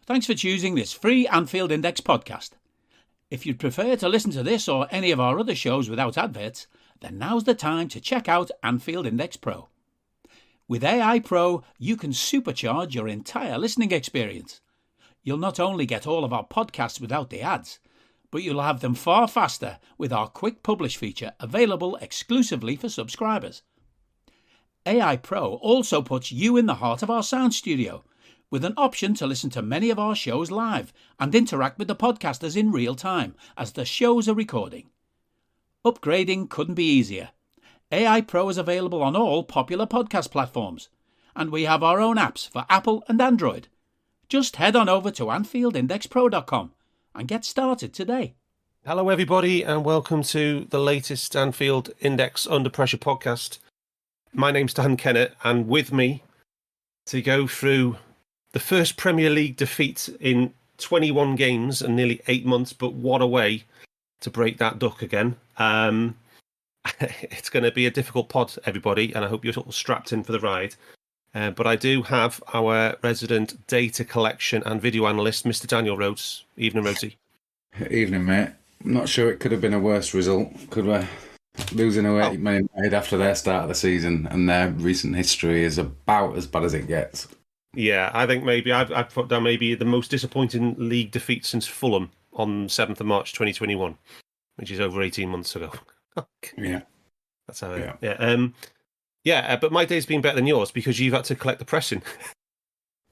Thanks for choosing this free Anfield Index podcast. If you'd prefer to listen to this or any of our other shows without adverts, then now's the time to check out Anfield Index Pro. With AI Pro, you can supercharge your entire listening experience. You'll not only get all of our podcasts without the ads, but you'll have them far faster with our quick publish feature available exclusively for subscribers. AI Pro also puts you in the heart of our sound studio, with an option to listen to many of our shows live and interact with the podcasters in real time as the shows are recording. Upgrading couldn't be easier. AI Pro is available on all popular podcast platforms, and we have our own apps for Apple and Android. Just head on over to AnfieldIndexPro.com and get started today. Hello, everybody, and welcome to the latest Anfield Index Under Pressure podcast. My name's Dan Kennett, and with me to go through the first Premier League defeat in 21 games and nearly 8 months, but what a way to break that duck again. It's going to be a difficult pod, everybody, and I hope you're all strapped in for the ride. But I do have our resident data collection and video analyst, Mr. Daniel Rhodes. Evening, Rhodesy. Evening, mate. I'm not sure it could have been a worse result. Could we? Losing away Man United after their start of the season and their recent history is about as bad as it gets. Yeah, I think maybe I've put down maybe the most disappointing league defeat since Fulham on 7th of March 2021, which is over 18 months ago. Yeah. That's how it is. But my day's been better than yours because you've had to collect the pressing.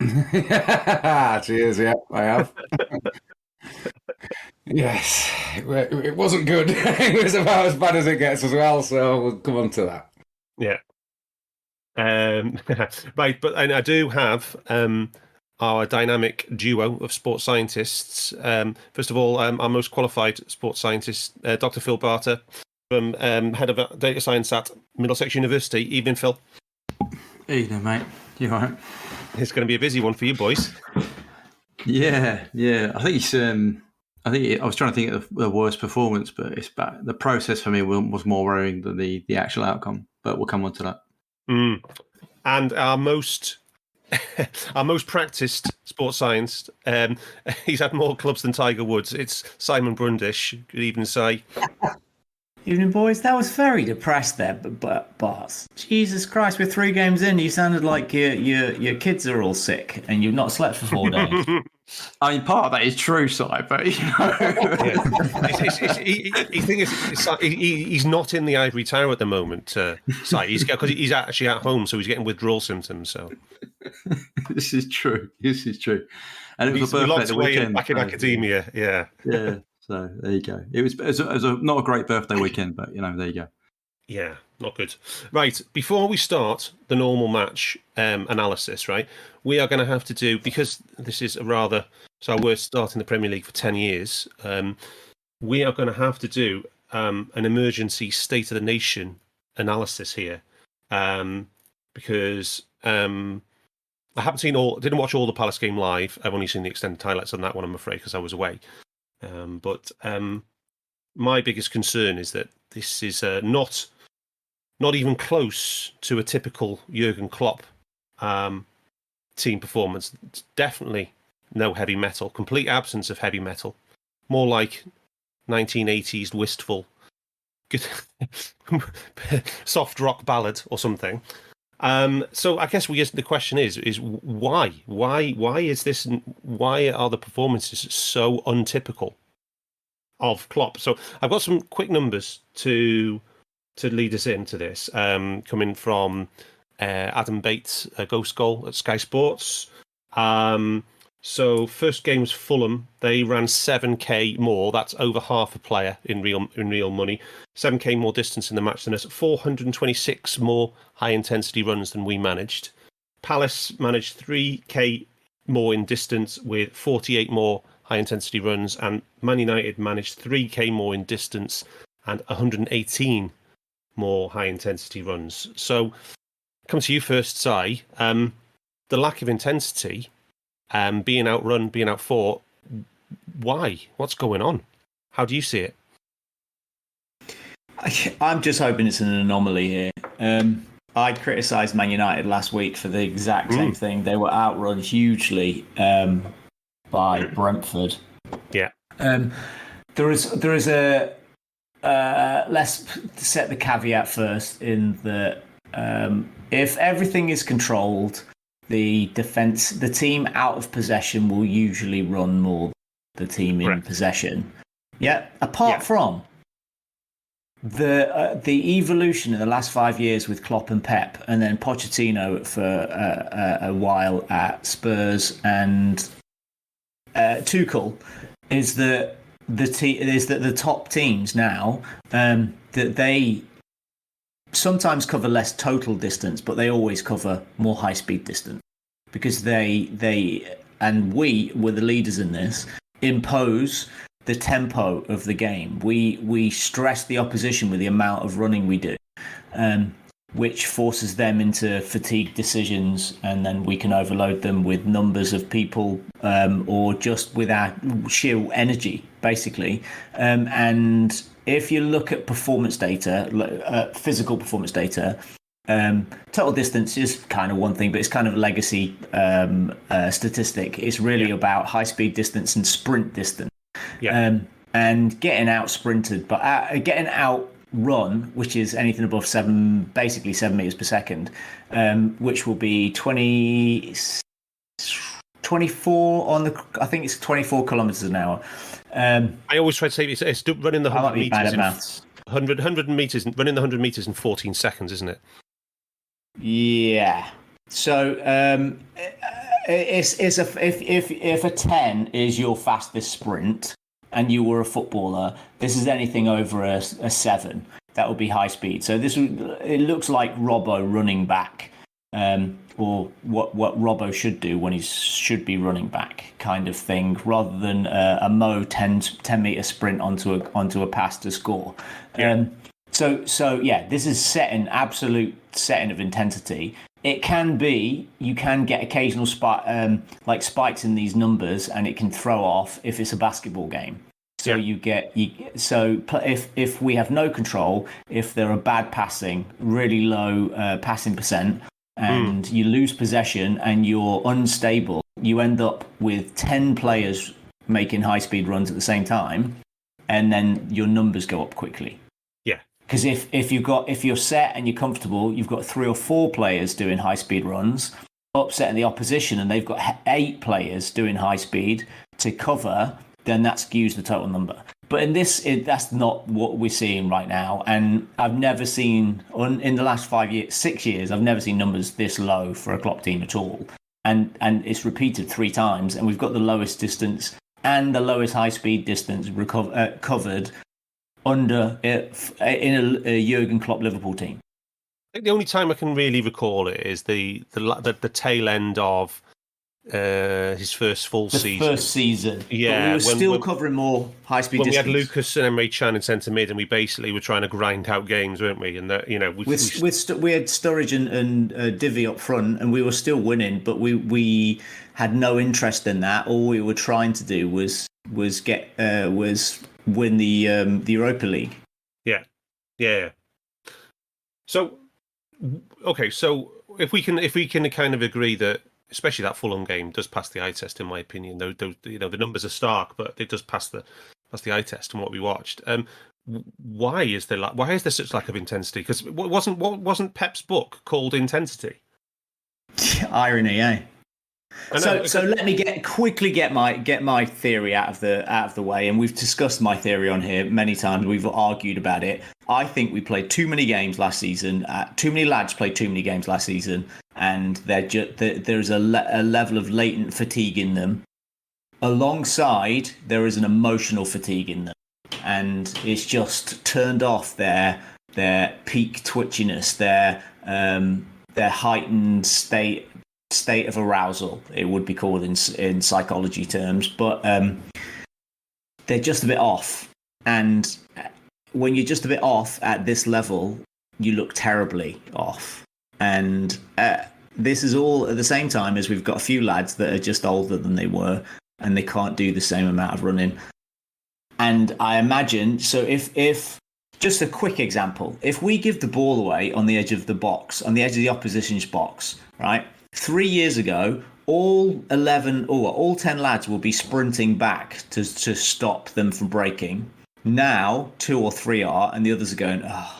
Cheers, yeah, I have. Yes, it wasn't good. It was about as bad as it gets as well, so we'll come on to that. Yeah. Right, but and I do have our dynamic duo of sports scientists. First of all, our most qualified sports scientist, Dr. Phil Barter, from Head of Data Science at Middlesex University. Evening, Phil. Evening, mate. You all right? It's going to be a busy one for you boys. Yeah. I think it's. I was trying to think of the worst performance, but it's back. The process for me was more worrying than the actual outcome. But we'll come on to that. And our most practiced sports science, he's had more clubs than Tiger Woods. It's Simon Brundish. Good evening, Si. Evening, boys. That was very depressed there, but Barts. Jesus Christ, we're 3 games in. You sounded like your kids are all sick and you've not slept for 4 days. I mean, part of that is true, Si, but you know. He's not in the ivory tower at the moment, Si. Because he's actually at home, so he's getting withdrawal symptoms. So This is true. And it was a birthday the weekend. Back in academia, yeah. Yeah. So there you go. It was not a great birthday weekend, but you know, there you go. Yeah, not good. Right, before we start the normal match analysis, right, we are going to have to do, because this is our worst start in the Premier League for 10 years, we are going to have to do an emergency State of the Nation analysis here, because I didn't watch all the Palace game live. I've only seen the extended highlights on that one, I'm afraid, because I was away. But my biggest concern is that this is not even close to a typical Jurgen Klopp team performance. It's definitely no heavy metal, complete absence of heavy metal, more like 1980s wistful, good soft rock ballad or something. So I guess the question is why? Why is this? Why are the performances so untypical of Klopp? So I've got some quick numbers to lead us into this, coming from Adam Bates, a ghost goal at Sky Sports. So first game was Fulham. They ran 7k more. That's over half a player in real money. 7k more distance in the match than us. 426 more high intensity runs than we managed. Palace managed 3k more in distance with 48 more high intensity runs, and Man United managed 3k more in distance and 118 more high intensity runs. So come to you first, Si. The lack of intensity, being outrun, being outfought, why? What's going on? How do you see it? I'm just hoping it's an anomaly here. I criticised Man United last week for the exact same thing. They were outrun hugely. by Brentford. Yeah. There is a let's set the caveat first in that if everything is controlled, the team out of possession will usually run more than the team in possession. Yeah. Apart from the evolution in the last 5 years with Klopp and Pep, and then Pochettino for a while at Spurs and Tuchel, is that the top teams now that they sometimes cover less total distance, but they always cover more high speed distance because they and we were the leaders in this, impose the tempo of the game. We stress the opposition with the amount of running we do, which forces them into fatigue decisions, and then we can overload them with numbers of people or just with our sheer energy, basically. And if you look at performance data, physical performance data, total distance is kind of one thing, but it's kind of a legacy statistic. It's really about high-speed distance and sprint distance. And getting out sprinted, but getting out run, which is anything above 7 meters per second, which will be 24 on the, I think it's 24 kilometers an hour. I always try to say it's running the 100 meters. 100 meters, running the 100 meters in 14 seconds, isn't it? Yeah. So it's if a 10 is your fastest sprint, and you were a footballer, this is anything over a 7. That would be high speed. So it looks like Robbo running back, or what Robbo should do when he should be running back, kind of thing, rather than a Mo 10 meter sprint onto a pass to score. Yeah. So this is absolute setting of intensity. It can be, you can get occasional spikes in these numbers, and it can throw off if it's a basketball game. So if we have no control, if there are bad passing, really low passing percent, and you lose possession and you're unstable, you end up with 10 players making high speed runs at the same time, and then your numbers go up quickly. Because if you're set and you're comfortable, you've got 3 or 4 players doing high speed runs, upsetting the opposition, and they've got 8 players doing high speed to cover, then that skews the total number. But in this, that's not what we're seeing right now. And I've never seen in the last 6 years, I've never seen numbers this low for a Klopp team at all. And it's repeated 3 times, and we've got the lowest distance and the lowest high speed distance covered under in a Jurgen Klopp Liverpool team. I think the only time I can really recall it is the tail end of his first first season. Yeah, but we were covering more high speed. When we had Lucas and Emre Can in centre mid, and we basically were trying to grind out games, weren't we? And that, we had Sturridge and Divi up front, and we were still winning, but we had no interest in that. All we were trying to do was win the Europa League. Yeah. So, okay, so if we can kind of agree that, especially that Fulham game, does pass the eye test, in my opinion. Though the numbers are stark, but it does pass the eye test from what we watched. Why is there such lack of intensity? Because wasn't Pep's book called Intensity? Irony, eh? So let me quickly get my theory out of the way, and we've discussed my theory on here many times. We've argued about it. I think we played too many games last season. Too many lads played too many games last season, and there's a level of latent fatigue in them. Alongside, there is an emotional fatigue in them, and it's just turned off their peak twitchiness, their heightened state of arousal, it would be called in psychology terms, but they're just a bit off. And when you're just a bit off at this level, you look terribly off. And this is all at the same time as we've got a few lads that are just older than they were, and they can't do the same amount of running. And I imagine, so if just a quick example, if we give the ball away on the edge of the box, on the edge of the opposition's box, right? 3 years ago, all 11 or all 10 lads will be sprinting back to stop them from breaking. Now 2 or 3 are, and the others are going, oh.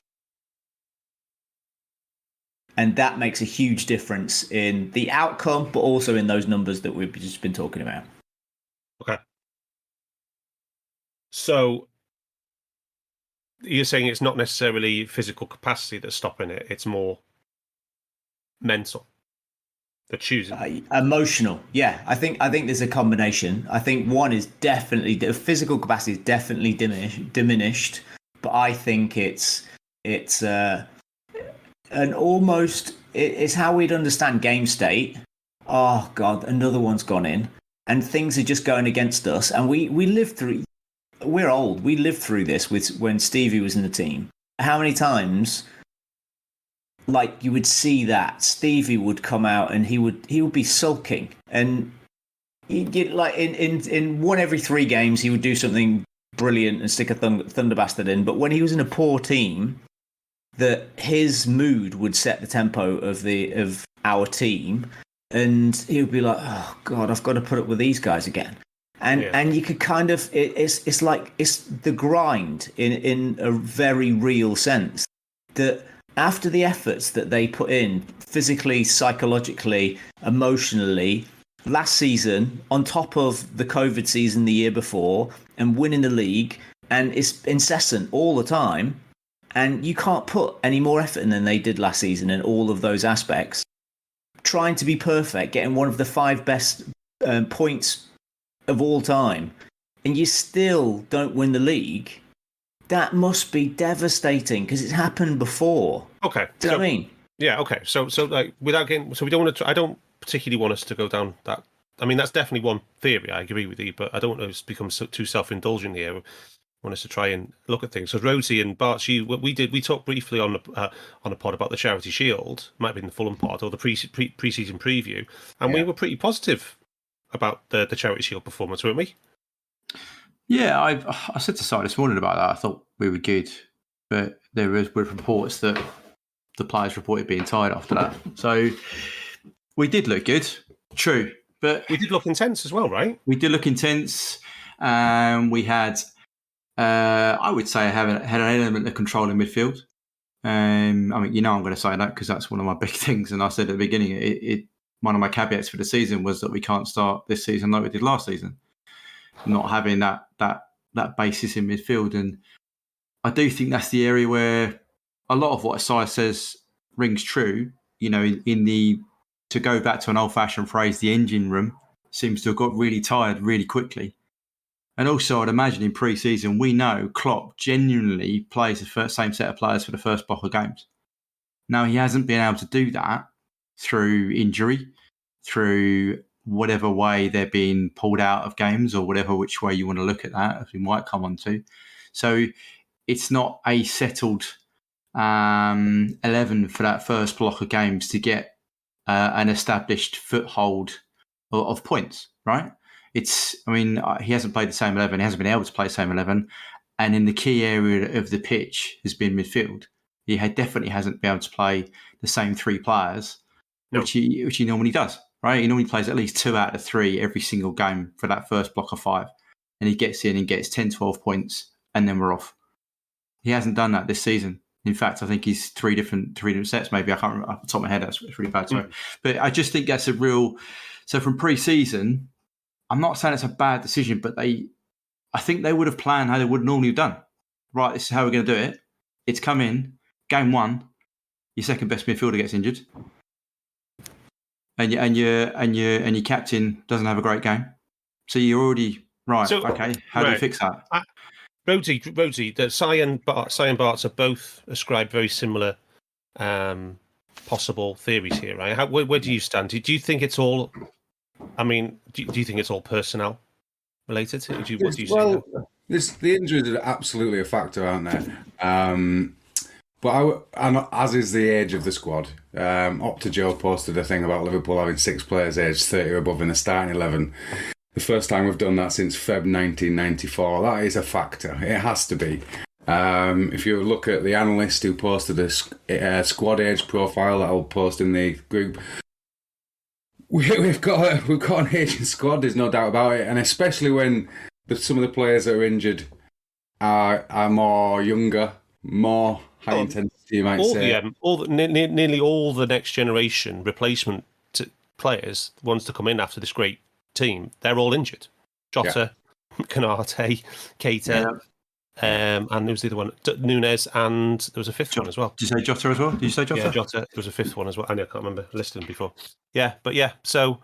And that makes a huge difference in the outcome, but also in those numbers that we've just been talking about. Okay. So you're saying it's not necessarily physical capacity that's stopping it; it's more mental. The choosing, emotional. Yeah, I think there's a combination. I think one is definitely the physical capacity is definitely diminished, but I think it's an almost it's how we'd understand game state. Oh God, another one's gone in, and things are just going against us. And we lived through. We're old. We lived through this with when Stevie was in the team. How many times? Like you would see that Stevie would come out and he would be sulking, and he'd get like in 1 every 3 games he would do something brilliant and stick a thunder bastard in. But when he was in a poor team, that his mood would set the tempo of our team, and he would be like, oh God, I've got to put up with these guys again. And you could kind of it's like it's the grind in a very real sense that. After the efforts that they put in physically, psychologically, emotionally, last season, on top of the COVID season the year before, and winning the league, and it's incessant all the time, and you can't put any more effort in than they did last season in all of those aspects. Trying to be perfect, getting one of the 5 best points of all time, and you still don't win the league. That must be devastating because it's happened before. Okay. Do you know what I mean? Yeah, okay. So like without getting we don't want to I don't particularly want us to go down that. I mean, that's definitely one theory, I agree with you, but I don't want us to become too self-indulgent here. I want us to try and look at things. So Rhodesy and Barts, we talked briefly on a pod about the Charity Shield, might have been the Fulham pod or the pre-season preview, and we were pretty positive about the Charity Shield performance, weren't we? Yeah, I said to Si this morning about that. I thought we were good, but there were reports that the players reported being tired after that. So we did look good, true, but we did look intense as well, right? We did look intense. We had, I would say, had an element of control in midfield. I mean, I'm going to say that because that's one of my big things. And I said at the beginning, one of my caveats for the season was that we can't start this season like we did last season. Not having that basis in midfield, and I do think that's the area where a lot of what Si says rings true. You know, to go back to an old-fashioned phrase, the engine room seems to have got really tired really quickly. And also, I'd imagine in pre-season, we know Klopp genuinely plays the same set of players for the first block of games. Now, he hasn't been able to do that through injury, through whatever way they're being pulled out of games or whatever which way you want to look at that, as we might come on to. So it's not a settled 11 for that first block of games to get an established foothold of points, right? He hasn't played the same 11. He hasn't been able to play the same 11. And in the key area of the pitch has been midfield. He definitely hasn't been able to play the same 3 players, which he normally does. Right, he normally plays at least 2 out of 3 every single game for that first block of 5. And he gets in and gets 10, 12 points, and then we're off. He hasn't done that this season. In fact, I think he's 3 different sets, maybe. I can't remember off the top of my head. That's really bad, sorry. But I just think that's a real... So from pre-season, I'm not saying it's a bad decision, but I think they would have planned how they would normally have done. Right, this is how we're going to do it. It's come in, game 1, your second best midfielder gets injured. And your captain doesn't have a great game, so you're already right. So, okay, how do you fix that? Rhodesy, that Si and Barts are both ascribed very similar possible theories here, right? Where do you stand? Do you think it's all? I mean, do you think it's all personnel related? What do you say? The injuries are absolutely a factor, aren't they? But as is the age of the squad. Opta Joe posted a thing about Liverpool having 6 players aged 30 or above in the starting 11. The first time we've done that since Feb 1994. That is a factor. It has to be. If you look at the analyst who posted a squad age profile that I'll post in the group, we've got an aging squad. There's no doubt about it, and especially when some of the players that are injured are more younger, more high intensity. You might say nearly all the next generation replacement players, ones to come in after this great team, they're all injured. Jota, Canate, Keita, and who was the other one? Nunes, and there was a fifth one as well. Did you say Jota as well? Did you say Jota? Yeah, Jota. There was a fifth one as well. I can't remember. I listed them before. Yeah, but yeah, so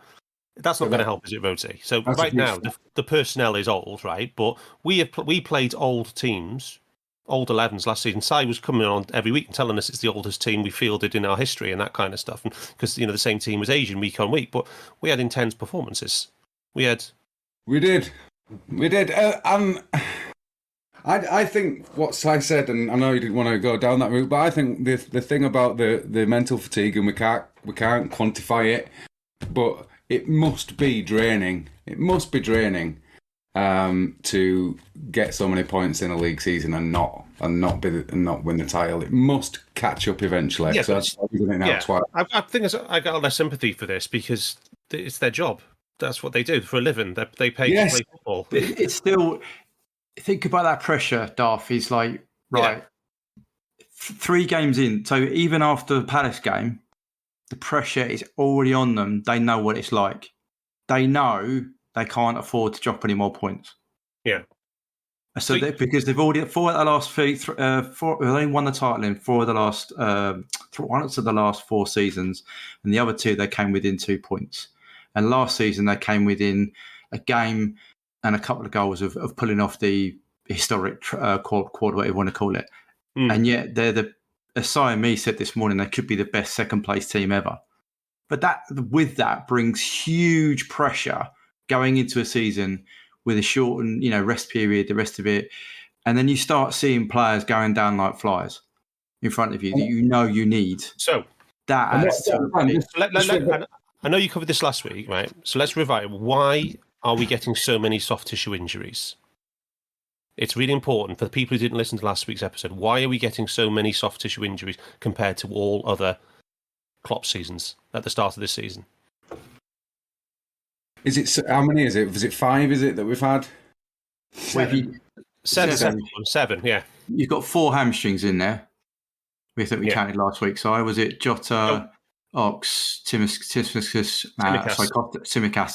that's not going to help, is it, Rhodesy? So right now, the personnel is old, right? But we played old teams, old 11s last season. Si was coming on every week and telling us it's the oldest team we fielded in our history and that kind of stuff. And because the same team was Asian week on week, but we had intense performances. We did. I think what Si said, and I know you didn't want to go down that route, but I think the thing about the mental fatigue, and we can't quantify it, but it must be draining. It must be draining to get so many points in a league season and not win the title. It must catch up eventually. Yeah, so that's why we're doing it now twice. I think I got less sympathy for this because it's their job. That's what they do for a living. They pay to play football. It's still. Think about that pressure, Darth. He's like, right, 3 games in. So even after the Palace game, the pressure is already on them. They know what it's like. They know they can't afford to drop any more points. Yeah. So because they've already 4 of the last 3, they only won the title in 4 of the last 1 of the last 4 seasons, and the other 2 they came within 2 points. And last season they came within a game and a couple of goals of pulling off the historic quad, whatever you want to call it. And yet they're as Si and me said this morning, they could be the best second place team ever. But with that brings huge pressure going into a season with a shortened, rest period, the rest of it. And then you start seeing players going down like flies in front of you that you need. So that adds to I know you covered this last week, right? So let's revive. Why are we getting so many soft tissue injuries? It's really important for the people who didn't listen to last week's episode. Why are we getting so many soft tissue injuries compared to all other Klopp seasons at the start of this season? Is it how many is it? Was it 5? Is it that we've had? 7, yeah. You've got 4 hamstrings in there. We counted last week. So was it Jota, Ox, Tsimikas,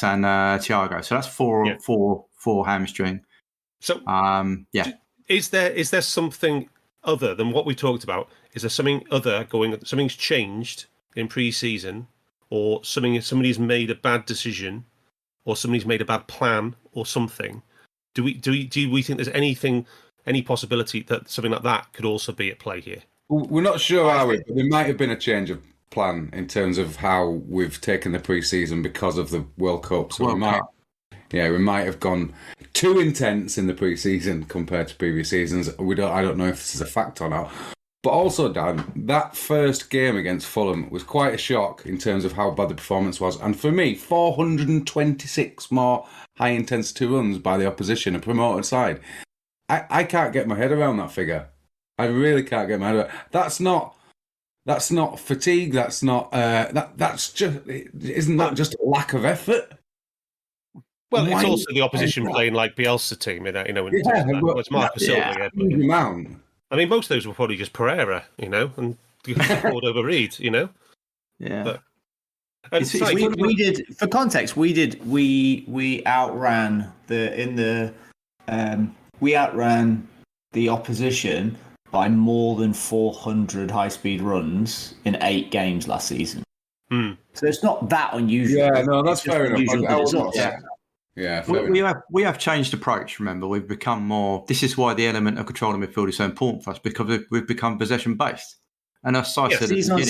and Thiago. So that's 4 hamstring. So is there something other than what we talked about? Is there something other something's changed in pre-season, or somebody's made a bad decision, or somebody's made a bad plan, or something? Do we think there's any possibility that something like that could also be at play here? We're not sure, are we? But there might have been a change of plan in terms of how we've taken the pre-season because of the World Cup. So we might have gone too intense in the pre-season compared to previous seasons. I don't know if this is a fact or not. But also, Dan, that first game against Fulham was quite a shock in terms of how bad the performance was. And for me, 426 more high-intensity runs by the opposition, a promoted side. I can't get my head around that figure. I really can't get my head around it. That's not fatigue. That's not. That's just. Isn't that just a lack of effort? Well, it's also the opposition playing like Bielsa team, it's Marcus Silva. I mean, most of those were probably just Pereira, and over Reed, Yeah. But, we did, for context, we outran the opposition by more than 400 high-speed runs in 8 games last season. So it's not that unusual. Yeah, no, that's fair enough. Yeah, we have changed approach. Remember, we've become more. This is why the element of control in midfield is so important for us, because we've become possession based. And as I said, season on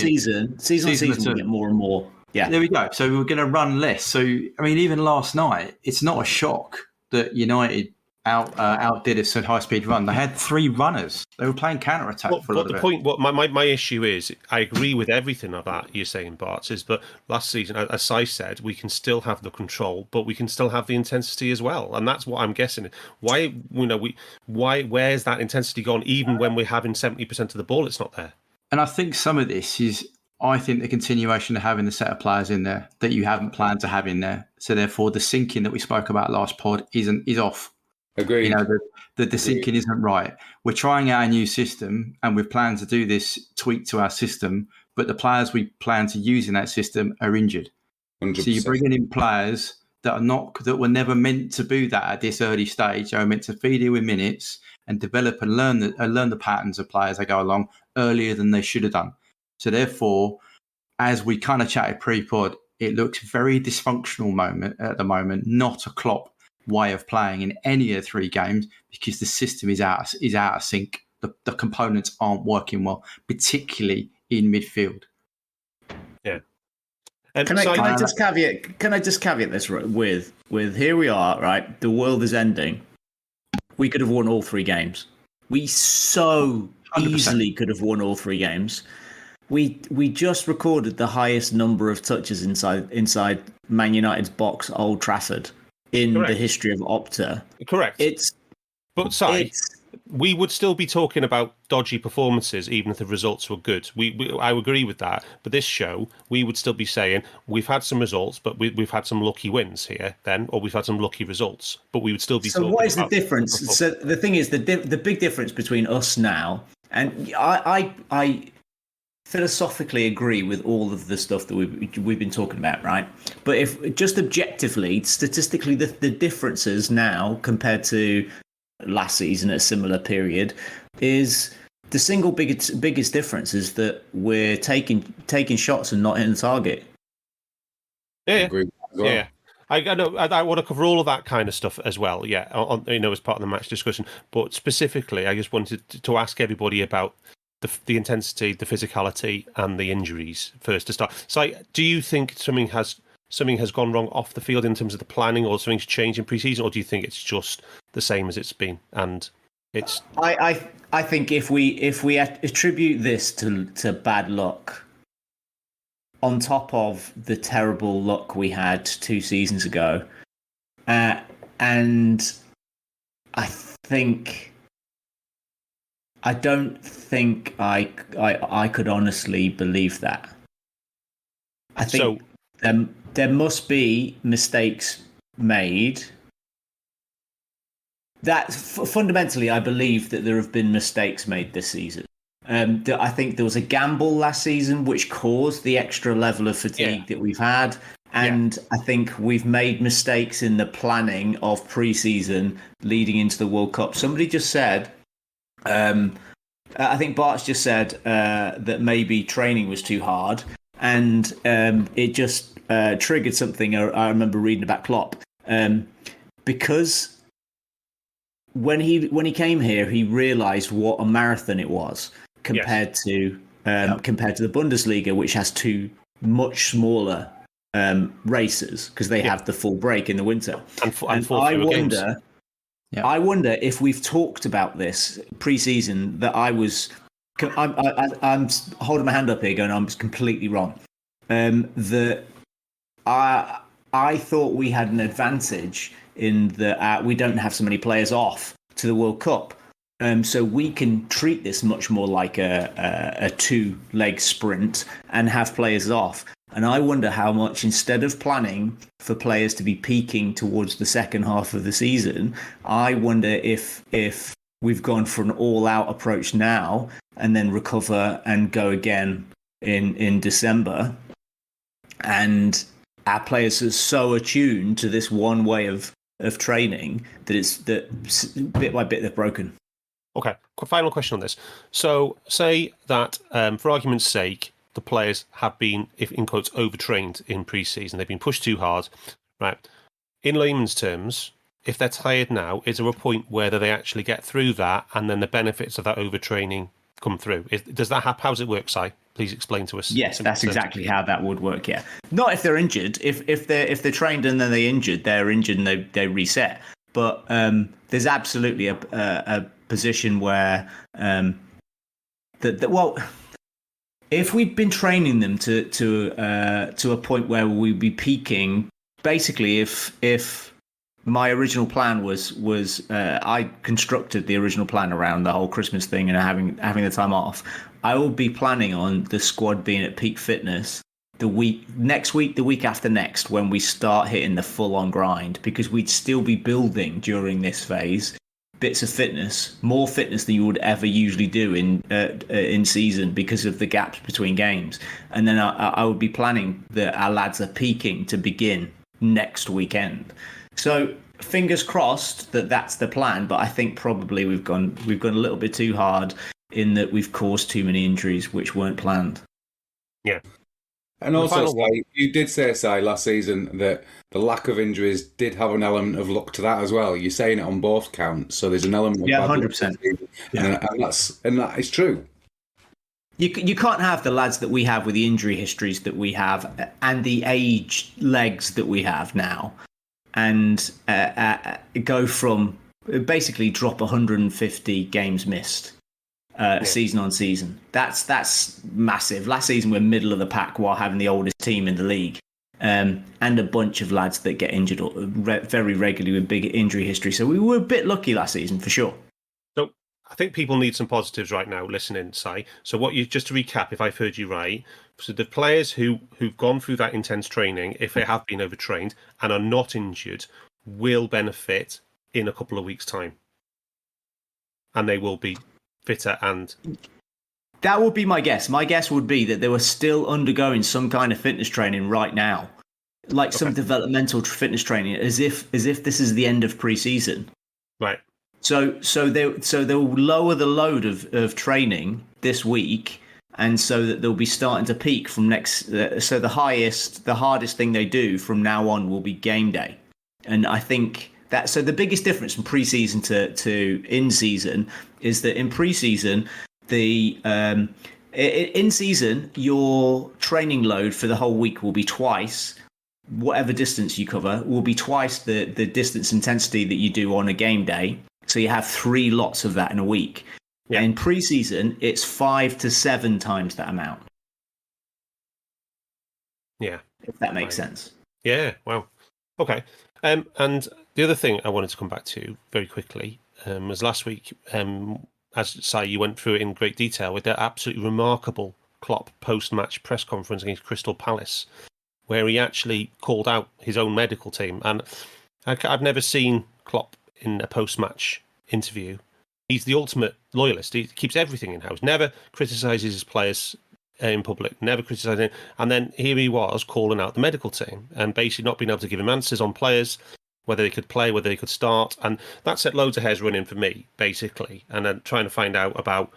season, we get more and more. Yeah, there we go. So we're going to run less. So I mean, even last night, it's not a shock that United outdid us at high speed run. They had 3 runners. They were playing counter attack for a lot of it. What my issue is, I agree with everything of that you're saying, Barts, is that last season, as I said, we can still have the control, but we can still have the intensity as well, and that's what I'm guessing. Where's that intensity gone? Even when we're having 70% of the ball, it's not there. And I think some of this is I think the continuation of having the set of players in there that you haven't planned to have in there, so therefore the syncing that we spoke about last pod is off. Agreed. You know, the syncing isn't right. We're trying our new system, and we've planned to do this tweak to our system, but the players we plan to use in that system are injured. 100%. So you're bringing in players that were never meant to do that at this early stage. They were meant to feed in with minutes and develop and learn the patterns of players as they go along earlier than they should have done. So therefore, as we kind of chatted pre-pod, it looks very dysfunctional at the moment, not a Klopp way of playing in any of the 3 games, because the system is out of sync. The components aren't working well, particularly in midfield. Yeah. Can I just caveat this with here we are, right? The world is ending. We could have won all 3 games. We so 100%. Easily could have won all 3 games. We just recorded the highest number of touches inside Man United's box, Old Trafford, in the history of Opta. Correct. We would still be talking about dodgy performances even if the results were good. I agree with that. But this show, we would still be saying we've had some results, but we've had some lucky wins here then, or we've had some lucky results. But we would still be talking about... So what is the difference? So the thing is, the big difference between us now, and I philosophically agree with all of the stuff that we've been talking about, right? But if just objectively, statistically, the differences now compared to last season at a similar period is the single biggest difference is that we're taking shots and not hitting the target. Yeah. I know I want to cover all of that kind of stuff as well. Yeah, as part of the match discussion. But specifically, I just wanted to ask everybody about the intensity, the physicality, and the injuries first to start. So, do you think something has gone wrong off the field in terms of the planning, or something's changed in pre-season, or do you think it's just the same as it's been? And it's I think if we attribute this to bad luck, on top of the terrible luck we had 2 seasons ago, and I don't think I could honestly believe that. I think there must be mistakes made. That fundamentally, I believe that there have been mistakes made this season. I think there was a gamble last season which caused the extra level of fatigue that we've had. And I think we've made mistakes in the planning of pre-season leading into the World Cup. Somebody just said, I think Bart's just said that maybe training was too hard. And it just triggered something I remember reading about Klopp. Because when he came here, he realised what a marathon it was compared to the Bundesliga, which has 2 much smaller races because they have the full break in the winter. And I wonder if we've talked about this pre-season that I'm holding my hand up here going, I'm completely wrong. That I thought we had an advantage in that we don't have so many players off to the World Cup. So we can treat this much more like a 2-leg sprint and have players off. And I wonder how much, instead of planning for players to be peaking towards the second half of the season, I wonder if we've gone for an all-out approach now and then recover and go again in December. And our players are so attuned to this one way of training that bit by bit they're broken. Okay, final question on this. So say that, for argument's sake, the players have been, if in quotes, overtrained in pre-season. They've been pushed too hard, right? In layman's terms, if they're tired now, is there a point where they actually get through that and then the benefits of that overtraining come through? Does that happen? How does it work, Si? Please explain to us. Yes, that's exactly how that would work, yeah. Not if they're injured. If they're trained and then they're injured and they reset. But there's absolutely a position where if we'd been training them to a point where we'd be peaking, basically if my original plan was I constructed the original plan around the whole Christmas thing and having the time off. I will be planning on the squad being at peak fitness the week after next, when we start hitting the full-on grind, because we'd still be building during this phase bits of fitness, more fitness than you would ever usually do in season because of the gaps between games. And then I would be planning that our lads are peaking to begin next weekend. So fingers crossed that that's the plan, but I think probably we've gone a little bit too hard in that we've caused too many injuries which weren't planned. Yeah. And also, Si, you did say, Si, last season that the lack of injuries did have an element of luck to that as well. You're saying it on both counts, so there's an element of 100%. And that is true. You can't have the lads that we have with the injury histories that we have and the age legs that we have now, and go from basically drop 150 games missed. Season on season. That's massive. Last season we're middle of the pack while having the oldest team in the league, and a bunch of lads that get injured very regularly with big injury history. So we were a bit lucky last season for sure. So I think people need some positives right now listening, Si. So just to recap, if I've heard you right, so the players who've gone through that intense training, if they have been overtrained and are not injured, will benefit in a couple of weeks' time, and they will be fitter. And that would be my guess. My guess would be that they were still undergoing some kind of fitness training right now, like some developmental fitness training, as if this is the end of pre-season. Right. So they'll lower the load of training this week, and so that they'll be starting to peak from next. So the hardest thing they do from now on will be game day, and I think. So the biggest difference from pre-season to in-season is that in pre-season, in-season, your training load for the whole week will be twice, whatever distance you cover, will be twice the distance intensity that you do on a game day. So you have 3 lots of that in a week. Yeah. In pre-season, it's 5 to 7 times that amount. Yeah. If that makes sense. Yeah, wow. Okay. And the other thing I wanted to come back to very quickly was last week, as Si, you went through it in great detail with that absolutely remarkable Klopp post-match press conference against Crystal Palace, where he actually called out his own medical team. And I've never seen Klopp in a post-match interview. He's the ultimate loyalist. He keeps everything in-house, never criticises his players in public, never criticising him. And then here he was calling out the medical team and basically not being able to give him answers on players, whether they could play, whether they could start. And that set loads of hairs running for me, basically. And then trying to find out about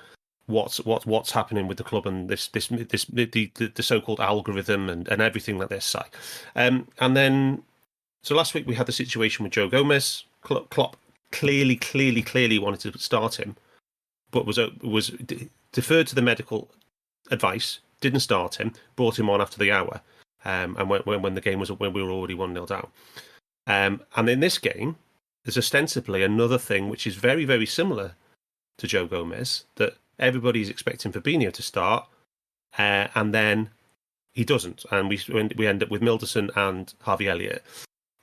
what's happening with the club and the so-called algorithm and everything like this. And then, so last week we had the situation with Joe Gomez. Klopp clearly wanted to start him, but was deferred to the medical advice, didn't start him, brought him on after the hour, and when the game was when we were already 1-0 down. And in this game, there's ostensibly another thing which is very, very similar to Joe Gomez, that everybody's expecting Fabinho to start, and then he doesn't, and we end up with Milderson and Harvey Elliott.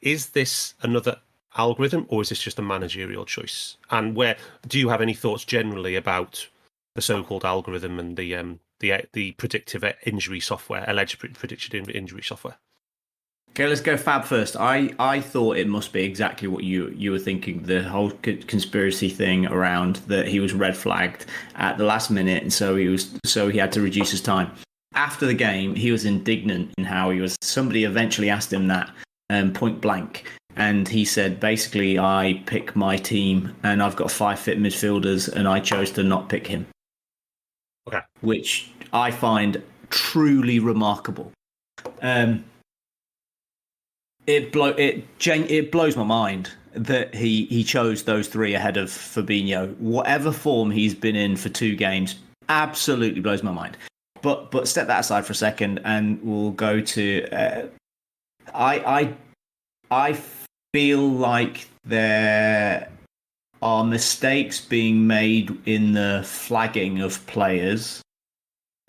Is this another algorithm, or is this just a managerial choice? And where do you have any thoughts generally about the so-called algorithm and the predictive injury software, alleged predictive injury software? Okay, let's go Fab first. I thought it must be exactly what you were thinking, the whole conspiracy thing around that he was red flagged at the last minute, and so he had to reduce his time. After the game, he was indignant in how he was. Somebody eventually asked him that point blank, and he said, basically, I pick my team, and I've got 5 fit midfielders, and I chose to not pick him. Okay. Which I find truly remarkable. It blows my mind that he chose those 3 ahead of Fabinho. Whatever form he's been in for 2 games, absolutely blows my mind. But step that aside for a second, and we'll go to. I feel like there are mistakes being made in the flagging of players.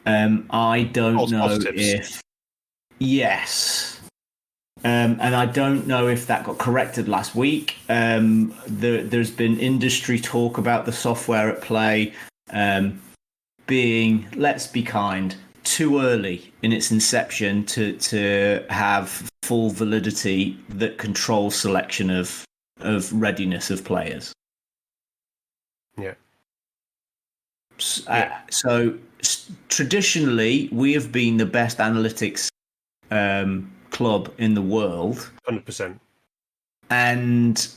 I don't know if. Yes. And I don't know if that got corrected last week. There's been industry talk about the software at play being, let's be kind, too early in its inception to have full validity that controls selection of readiness of players. Yeah. So traditionally, we have been the best analytics club in the world. 100%. And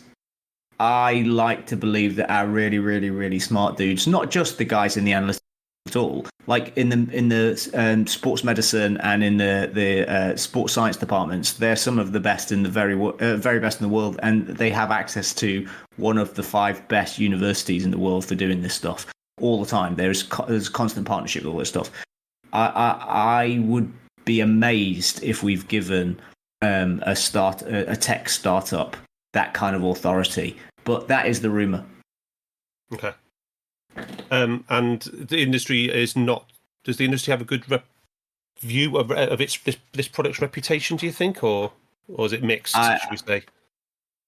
I like to believe that our really, really, really smart dudes, not just the guys in the analytics at all, like in the sports medicine and in the sports science departments, they're some of the best in the very best in the world, and they have access to one of the 5 best universities in the world for doing this stuff all the time. There's constant partnership with all this stuff. I would be amazed if we've given a tech startup that kind of authority, but that is the rumor. Okay. And the industry is not. Does the industry have a good view of this product's reputation? Do you think, or is it mixed? Should we say?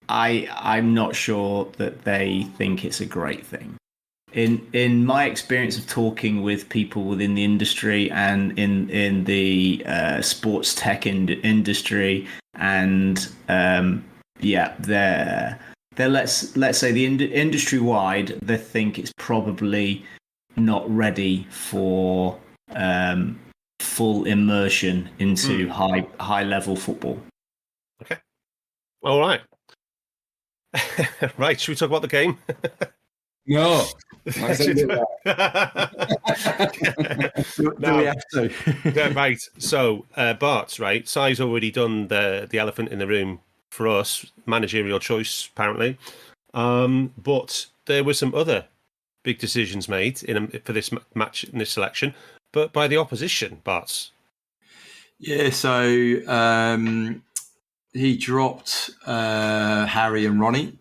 I'm not sure that they think it's a great thing. In my experience of talking with people within the industry and in the sports tech industry, and they're let's say the industry wide, they think it's probably not ready for full immersion into high level football. Okay. All right. Right. Should we talk about the game? No. Do we have to? Yeah, right. So, Barts, right? Si's already done the elephant in the room for us, managerial choice, apparently. But there were some other big decisions made for this match, in this selection, but by the opposition, Barts. Yeah, so he dropped Harry and Ronnie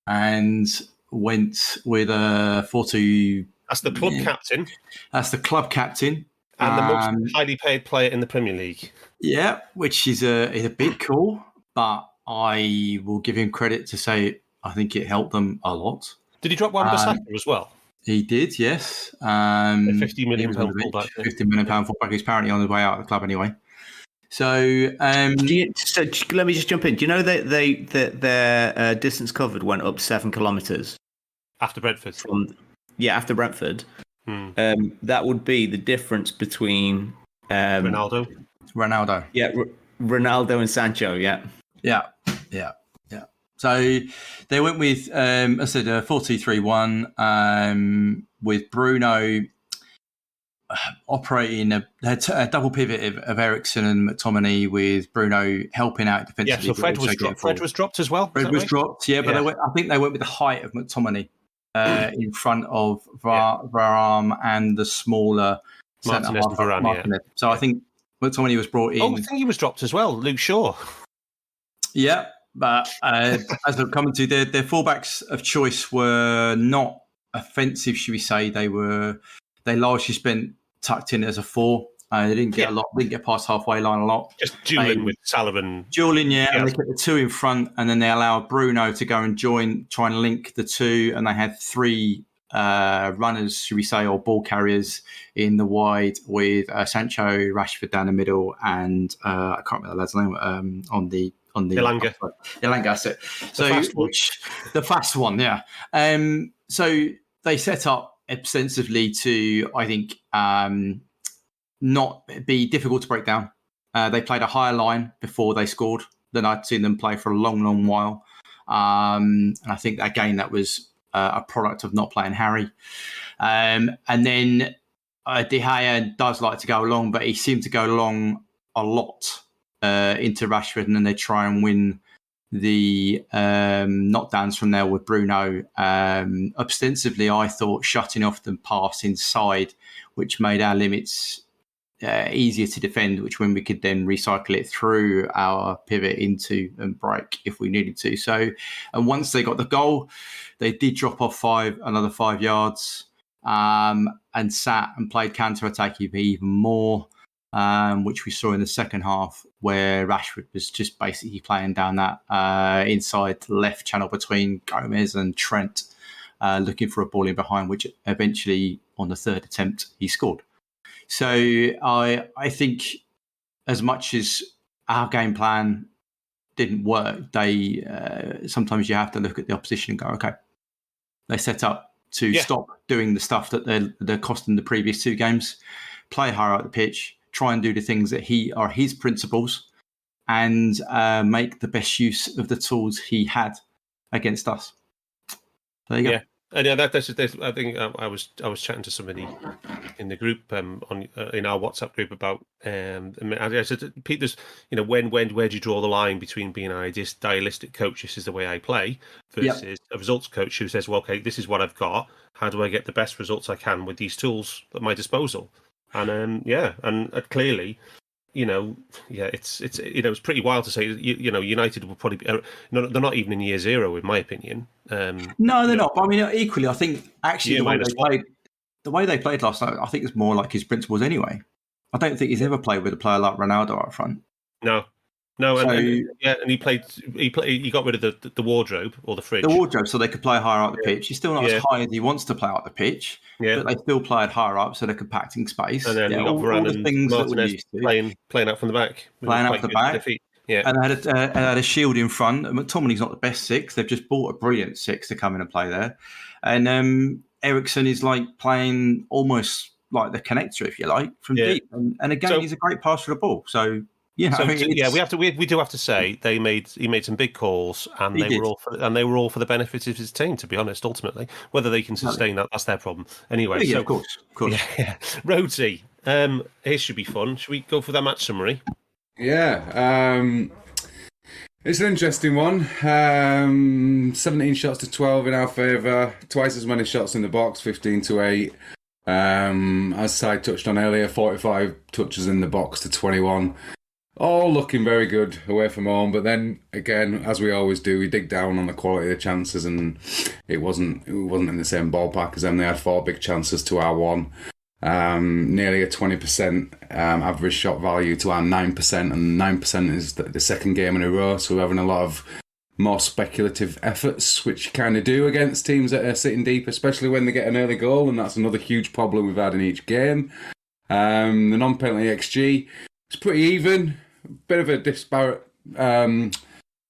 and went with a 4-2. That's the club captain. That's the club captain. And the most highly paid player in the Premier League. Yeah, which is a bit cool, but I will give him credit to say I think it helped them a lot. Did he drop Wan-Bissaka as well? He did, yes. A £50 million fullback. £50 million fullback. He's apparently on his way out of the club anyway. So, let me just jump in. Do you know that their distance covered went up 7 kilometres after Brentford? After Brentford. That would be the difference between Ronaldo. Yeah, Ronaldo and Sancho. Yeah. So they went with, I said, a 4-2-3-1 with Bruno operating a double pivot of Eriksen and McTominay, with Bruno helping out defensively. Yeah, so Fred was dropped as well. Fred was dropped, but I think they went with the height of McTominay in front of Varane and the smaller Martinez and Varane. So I think McTominay was brought in. Oh, I think he was dropped as well, Luke Shaw. Yeah, but as I'm coming to, their fullbacks of choice were not offensive, should we say. They largely spent tucked in as a 4. They didn't get a lot, didn't get past halfway line a lot. Just dueling with Sullivan. And they kept the 2 in front, and then they allowed Bruno to go and try and link the 2, and they had 3 runners, should we say, or ball carriers in the wide with Sancho, Rashford down the middle, and I can't remember the lad's name on the Elanga. That's it. So the fast one, yeah. So they set up extensively to, I think, not be difficult to break down. They played a higher line before they scored than I'd seen them play for a long, long while. And I think, again, that was a product of not playing Harry. And then De Gea does like to go long, but he seemed to go long a lot into Rashford, and then they try and win the knockdowns from there with Bruno. Ostensibly, I thought, shutting off the pass inside, which made our limits easier to defend, which when we could then recycle it through our pivot into and break if we needed to. So, and once they got the goal, they did drop off another 5 yards, and sat and played counter-attack even more. which we saw in the second half, where Rashford was just basically playing down that inside left channel between Gomez and Trent, looking for a ball in behind, which eventually on the third attempt he scored. So I think as much as our game plan didn't work, sometimes you have to look at the opposition and go, okay, they set up to stop doing the stuff that they're costing the previous two games, play higher up the pitch, try and do the things that are his principles, and make the best use of the tools he had against us. There you go. And that's I think I was chatting to somebody in the group in our WhatsApp group about I said, Pete, there's where do you draw the line between being an idealistic coach, this is the way I play, versus a results coach who says, well, okay, this is what I've got, how do I get the best results I can with these tools at my disposal? And clearly, it's pretty wild to say, United will probably be, they're not even in year zero, in my opinion. No, they're not. But I mean, equally, I think actually the way they played last night, I think it's more like his principles anyway. I don't think he's ever played with a player like Ronaldo up front. No, and he got rid of the wardrobe or the fridge. The wardrobe, so they could play higher up the pitch. He's still not as high as he wants to play up the pitch, but they still played higher up, so they're compacting space. And then we got Varane and things Martinez that we're used to. Playing out from the back. Playing out from the back. Yeah. And had a shield in front. McTominay's not the best six. They've just bought a brilliant six to come in and play there. And Eriksen is like playing almost like the connector, if you like, from deep. And again, he's a great passer for the ball. So we do have to say he made some big calls, and they were all for the benefit of his team. To be honest, ultimately, whether they can sustain that's their problem. Anyway, of course. Rhodesy, here should be fun. Should we go for that match summary? Yeah, it's an interesting one. 17 shots to 12 in our favour. Twice as many shots in the box, 15-8. As Si touched on earlier, 45 touches in the box to 21. All looking very good away from home, but then again, as we always do, we dig down on the quality of the chances, and it wasn't in the same ballpark as them. They had 4 big chances to our 1. Nearly a 20% average shot value to our 9%, and 9% is the second game in a row, so we're having a lot of more speculative efforts, which you kind of do against teams that are sitting deep, especially when they get an early goal, and that's another huge problem we've had in each game. The non-penalty XG is pretty even, bit of a disparate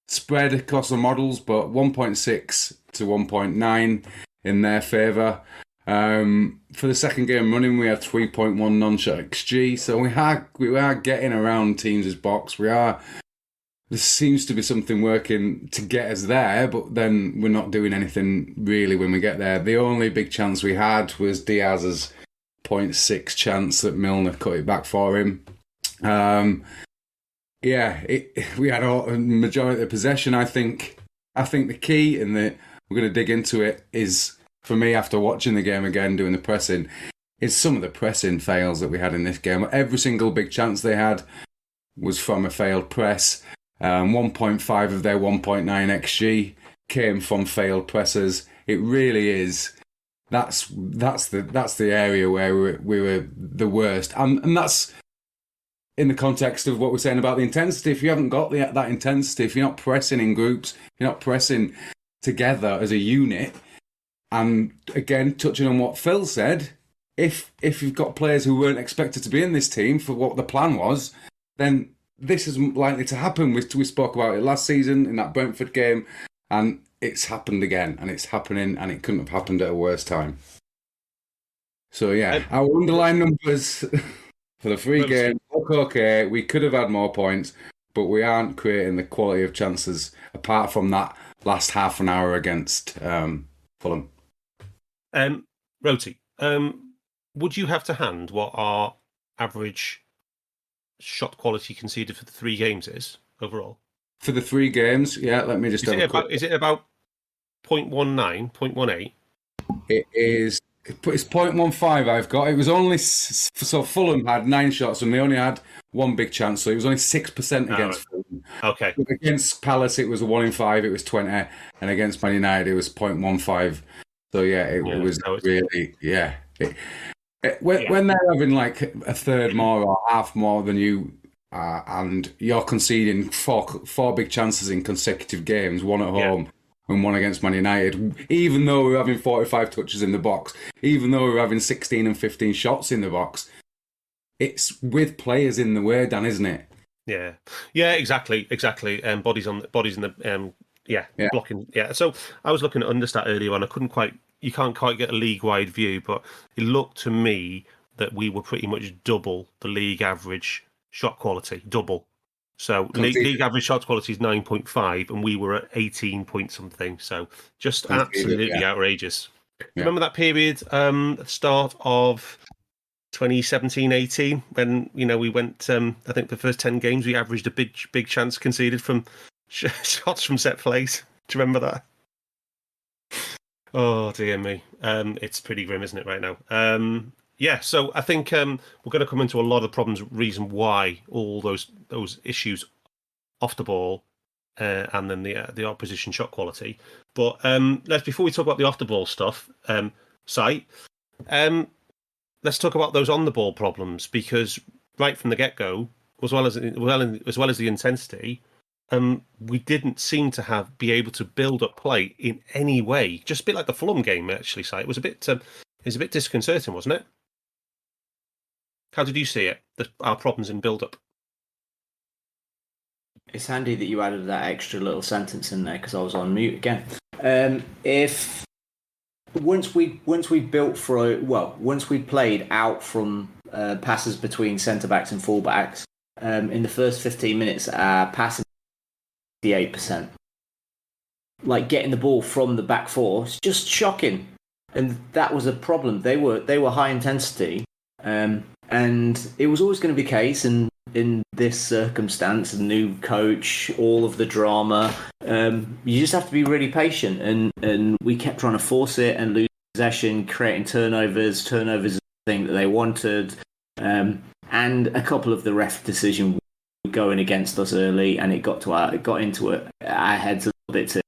spread across the models, but 1.6 to 1.9 in their favour. For the second game running, we had 3.1 non-shot XG, so we are getting around teams' box. There seems to be something working to get us there, but then we're not doing anything really when we get there. The only big chance we had was Diaz's 0.6 chance that Milner cut it back for him. We had a majority of possession. I think the key, and we're going to dig into it, is, for me, after watching the game again, doing the pressing, is some of the pressing fails that we had in this game. Every single big chance they had was from a failed press. 1.5 of their 1.9 XG came from failed presses. It really is. That's the area where we were the worst, and that's in the context of what we're saying about the intensity. If you haven't got that intensity, if you're not pressing in groups, you're not pressing together as a unit. And again, touching on what Phil said, if you've got players who weren't expected to be in this team for what the plan was, then this isn't likely to happen. We spoke about it last season in that Brentford game, and it's happened again, and it's happening, and it couldn't have happened at a worse time. So our underlying numbers for the 3 games look okay. We could have had more points, but we aren't creating the quality of chances apart from that last half an hour against Fulham. Rhodesy, would you have to hand what our average shot quality conceded for the 3 games is overall? For the 3 games, let me just is it about 0.19, 0.18? It is. It's 0.15 I've got. It was only... So Fulham had 9 shots and we only had 1 big chance, so it was only 6% against Fulham. Okay. But against Palace, it was a 1 in 5, it was 20, and against Man United, it was 0.15. So it was really... When they're having like a third more or half more than you, and you're conceding four big chances in consecutive games, one at home and one against Man United, even though we're having 45 touches in the box, even though we're having 16 and 15 shots in the box, it's with players in the way, Dan, isn't it? Yeah, exactly. Bodies in the blocking. Yeah. So I was looking at Understat earlier on. You can't quite get a league-wide view, but it looked to me that we were pretty much double the league average shot quality, double. So league average shot quality is 9.5, and we were at 18 point something. So just absolutely outrageous. Remember that period at the start of 2017-18 when we went? I think the first 10 games we averaged a big chance conceded from shots from set plays. Do you remember that? Oh dear me, it's pretty grim, isn't it, right now? So I think we're going to come into a lot of problems, reason why all those issues off the ball, and then the opposition shot quality. But before we talk about the off the ball stuff, let's talk about those on the ball problems, because right from the get go, as well as the intensity. We didn't seem to be able to build up play in any way. Just a bit like the Fulham game, actually. Si. It was a bit disconcerting, wasn't it? How did you see it? Our problems in build up. It's handy that you added that extra little sentence in there because I was on mute again. Once we played out from passes between centre backs and full backs, in the first 15 minutes, our passing 58%. Like getting the ball from the back four, it's just shocking, and that was a problem. They were high intensity, and it was always going to be the case. And in this circumstance, a new coach, all of the drama, you just have to be really patient. And we kept trying to force it and lose possession, creating turnovers is the thing that they wanted, and a couple of the ref decisions going against us early, and it got into our heads a little bit too.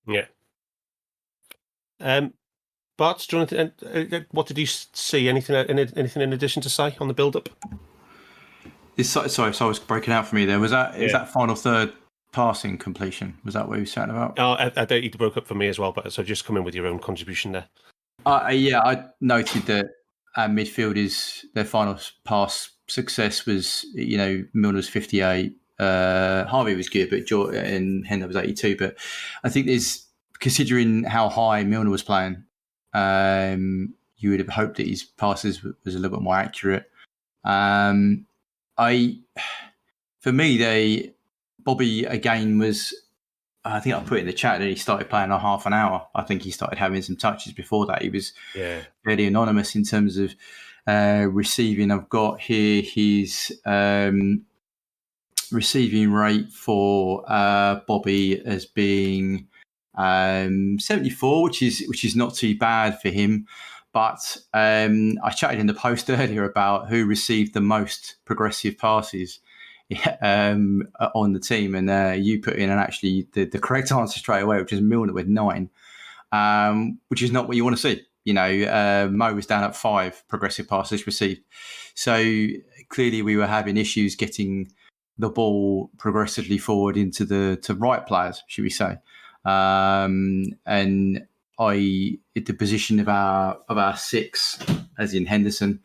Yeah. Barts, do you want to, what did you see? Anything in addition to say on the build-up? Sorry, so I was breaking out for me there. Is that final third passing completion? Was that what you were saying about? Oh, it broke up for me as well, but so just come in with your own contribution there. I noted that our midfield their final pass success was, Milner's 58. Harvey was good, and Hender was 82. But I think considering how high Milner was playing, you would have hoped that his passes was a little bit more accurate. Bobby again was. I think I put in the chat that he started playing a half an hour. I think he started having some touches before that. He was fairly anonymous in terms of receiving. I've got here his receiving rate for Bobby as being 74, which is not too bad for him. But I chatted in the post earlier about who received the most progressive passes on the team, and you put in actually the correct answer straight away, which is Milner with 9, which is not what you want to see. Mo was down at 5 progressive passes received. So clearly we were having issues getting the ball progressively forward into the right players, should we say. And the position of our 6, as in Henderson,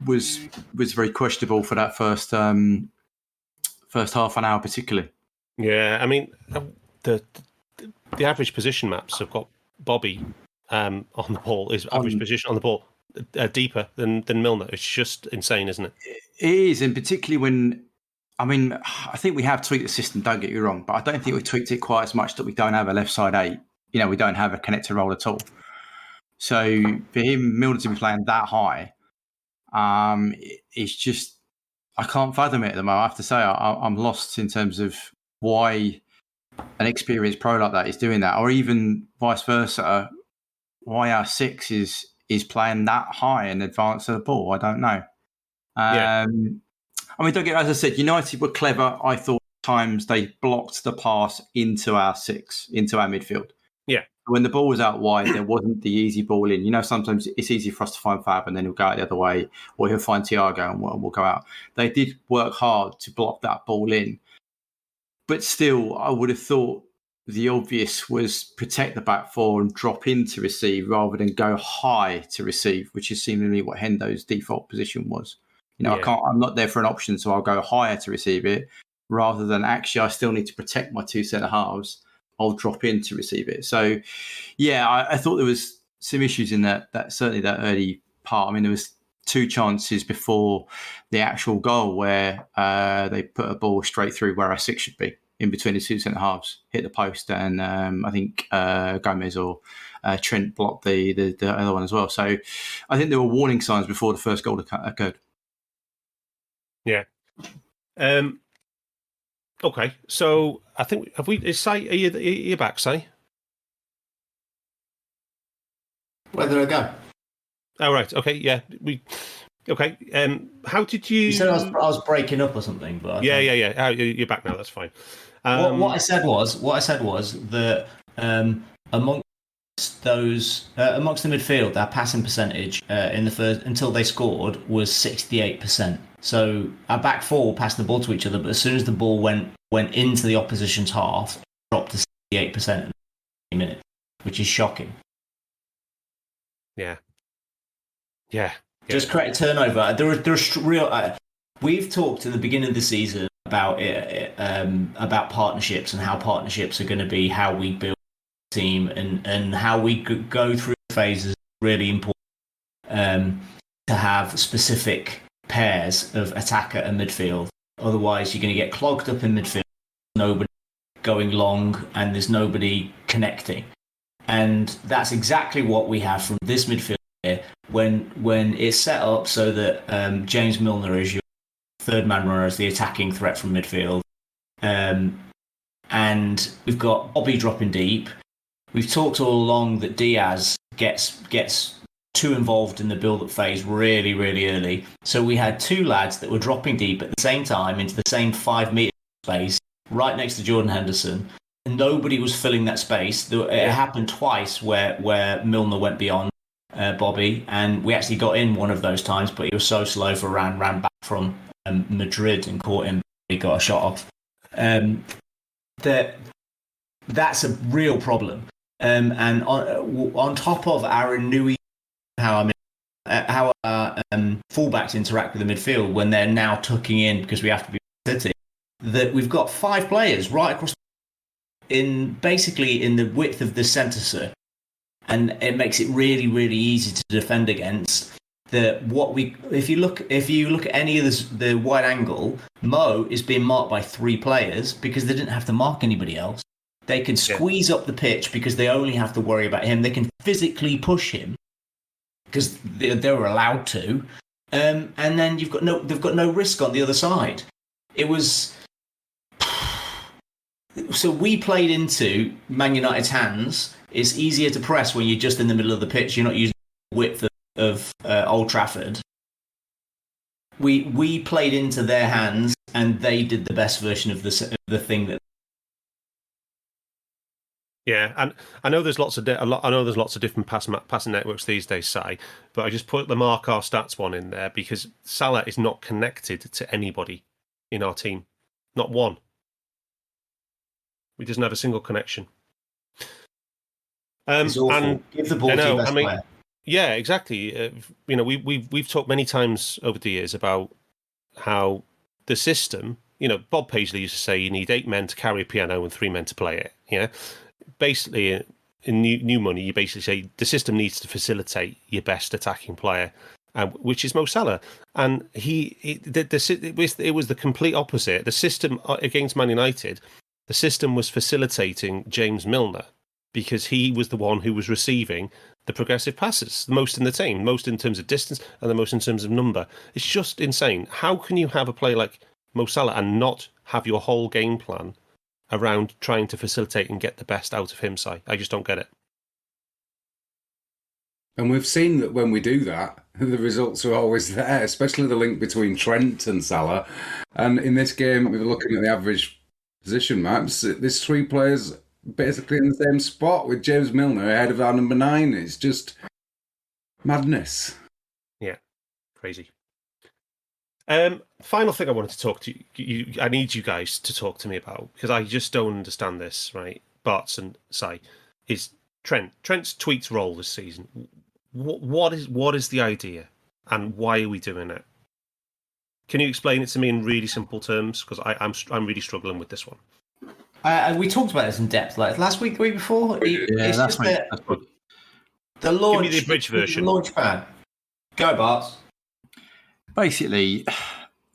was very questionable for that first half an hour particularly. Yeah, I mean the average position maps have got Bobby on the ball is average position on the ball deeper than Milner. It's just insane, isn't it? It is, and particularly when I think we have tweaked the system. Don't get me wrong, but I don't think we tweaked it quite as much that we don't have a left side 8. We don't have a connector role at all. So for him, Milner to be playing that high, it's just I can't fathom it at the moment. I have to say I'm lost in terms of why an experienced pro like that is doing that, or even vice versa. Why our 6 is playing that high in advance of the ball? I don't know. Don't get, as I said, United were clever. I thought at times they blocked the pass into our 6, into our midfield. Yeah. when the ball was out wide, there wasn't the easy ball in. You know, sometimes it's easy for us to find Fab and then he'll go out the other way, or he'll find Thiago and we'll go out. They did work hard to block that ball in. But still, I would have thought the obvious was protect the back four and drop in to receive rather than go high to receive, which is seemingly what Hendo's default position was. You know, I'm not there for an option, so I'll go higher to receive it rather than actually I still need to protect my two centre halves. I'll drop in to receive it. So, yeah, I thought there was some issues in that certainly that early part. I mean, there was 2 chances before the actual goal where they put a ball straight through where our 6 should be, in between the two centre halves, hit the post, and I think Gomez or Trent blocked the other one as well. So I think there were warning signs before the first goal occurred. Yeah. Okay, so I think is Si, are you back, Si? Where did I go? Oh right, okay, yeah, okay. How did you? You said I was breaking up or something, but yeah. Oh, you're back now. That's fine. What I said was that amongst the midfield, our passing percentage in the first until they scored was 68%. So our back four passed the ball to each other, but as soon as the ball went into the opposition's half, it dropped to 68% in a minute, which is shocking. Yeah. Just create a turnover. There's real. We've talked in the beginning of the season about partnerships and how partnerships are going to be how we build a team and how we go through phases. Is really important to have specific pairs of attacker and midfield. Otherwise, you're going to get clogged up in midfield. Nobody going long, and there's nobody connecting. And that's exactly what we have from this midfield here. When it's set up so that James Milner is your third man runner as the attacking threat from midfield, and we've got Bobby dropping deep. We've talked all along that Diaz gets too involved in the build-up phase really, really early. So we had 2 lads that were dropping deep at the same time into the same 5-metre space right next to Jordan Henderson. And nobody was filling that space. It happened twice where Milner went beyond Bobby, and we actually got in one of those times, but he was so slow for ran back from Madrid and caught him. He got a shot off. That's a real problem. And on top of our Nui, how our fullbacks interact with the midfield when they're now tucking in because we have to be sitting, that we've got 5 players right across in the width of the centre circle, and it makes it really, really easy to defend against. If you look at any of the wide angle, Mo is being marked by 3 players because they didn't have to mark anybody else. They can squeeze up the pitch because they only have to worry about him. They can physically push him because they were allowed to, and then they've got no risk on the other side. It was. So we played into Man United's hands. It's easier to press when you're just in the middle of the pitch. You're not using the width of Old Trafford. We played into their hands, and they did the best version of the thing that. Yeah, and I know there's lots of different passing networks these days, Si, but I just put the Mark our stats one in there because Salah is not connected to anybody in our team, not one. He doesn't have a single connection. It's awful. And give the ball to your best player. Yeah, exactly. We've talked many times over the years about how the system. Bob Paisley used to say you need 8 men to carry a piano and 3 men to play it. Yeah, basically in new money, you basically say the system needs to facilitate your best attacking player, which is Mo Salah. And it was the complete opposite. The system against Man United. The system was facilitating James Milner because he was the one who was receiving the progressive passes, the most in the team, most in terms of distance and the most in terms of number. It's just insane. How can you have a player like Mo Salah and not have your whole game plan around trying to facilitate and get the best out of him, Si? I just don't get it. And we've seen that when we do that, the results are always there, especially the link between Trent and Salah. And in this game, we were looking at the average position maps. There's 3 players basically in the same spot with James Milner ahead of our number 9. It's just madness. Yeah, crazy. Final thing I wanted to talk to you. I need you guys to talk to me about, because I just don't understand this. Right, Barts and Si is Trent. Trent's tweets role this season. What is the idea, and why are we doing it? Can you explain it to me in really simple terms? Because I'm really struggling with this one. We talked about this in depth, like last week, the week before. It's that's just right. the launch. Give me the abridged version. The launch pad. Go, Barts. Basically,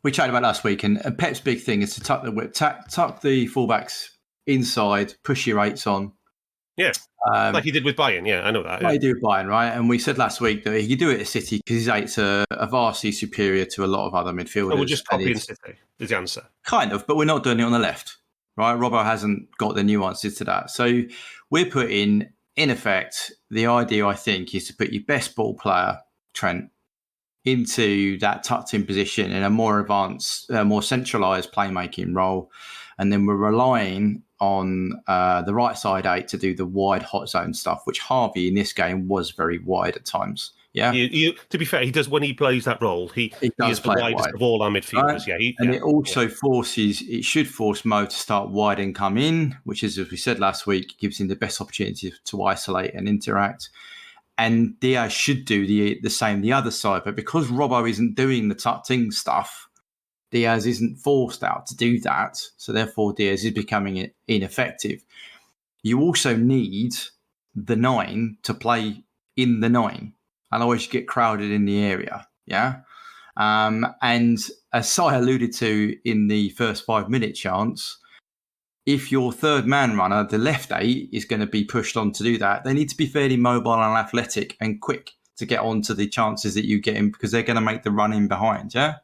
we chatted about last week, and Pep's big thing is to tuck the whip, tuck the fullbacks inside, push your eights on. Yeah, like he did with Bayern. Yeah, I know that. Like he did with Bayern, right? And we said last week that he could do it at City because his eights are vastly superior to a lot of other midfielders. Oh, we're just copying City is the answer. Kind of, but we're not doing it on the left, right? Robbo hasn't got the nuances to that. So we're putting, in effect, the idea, I think, is to put your best ball player, Trent, into that tucked-in position in a more advanced, more centralised playmaking role. And then we're relying on the right side 8 to do the wide hot zone stuff, which Harvey in this game was very wide at times. Yeah. To be fair, he does, when he plays that role, he is the widest of all our midfielders. Right? It should force Mo to start wide and come in, which is, as we said last week, gives him the best opportunity to isolate and interact. And Diaz should do the same the other side. But because Robbo isn't doing the tucked-in stuff, Diaz isn't forced out to do that. So therefore, Diaz is becoming ineffective. You also need the 9 to play in the 9. Otherwise, you get crowded in the area. Yeah. And as Si alluded to in the first 5-minute chance, if your third man runner, the left 8, is going to be pushed on to do that, they need to be fairly mobile and athletic and quick to get on to the chances that you get in, because they're going to make the run in behind, yeah,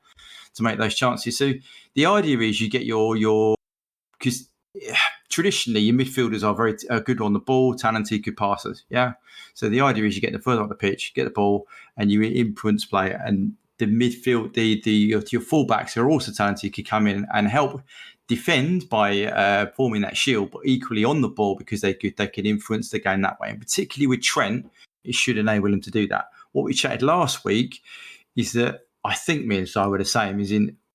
to make those chances. So the idea is you get your because traditionally your midfielders are very good on the ball, talented, good passers, yeah. So the idea is you get the further up the pitch, get the ball, and you influence play, and the midfield, your fullbacks who are also talented could come in and help defend by forming that shield, but equally on the ball because they can influence the game that way. And particularly with Trent, it should enable him to do that. What we chatted last week is that I think me and Si were the same.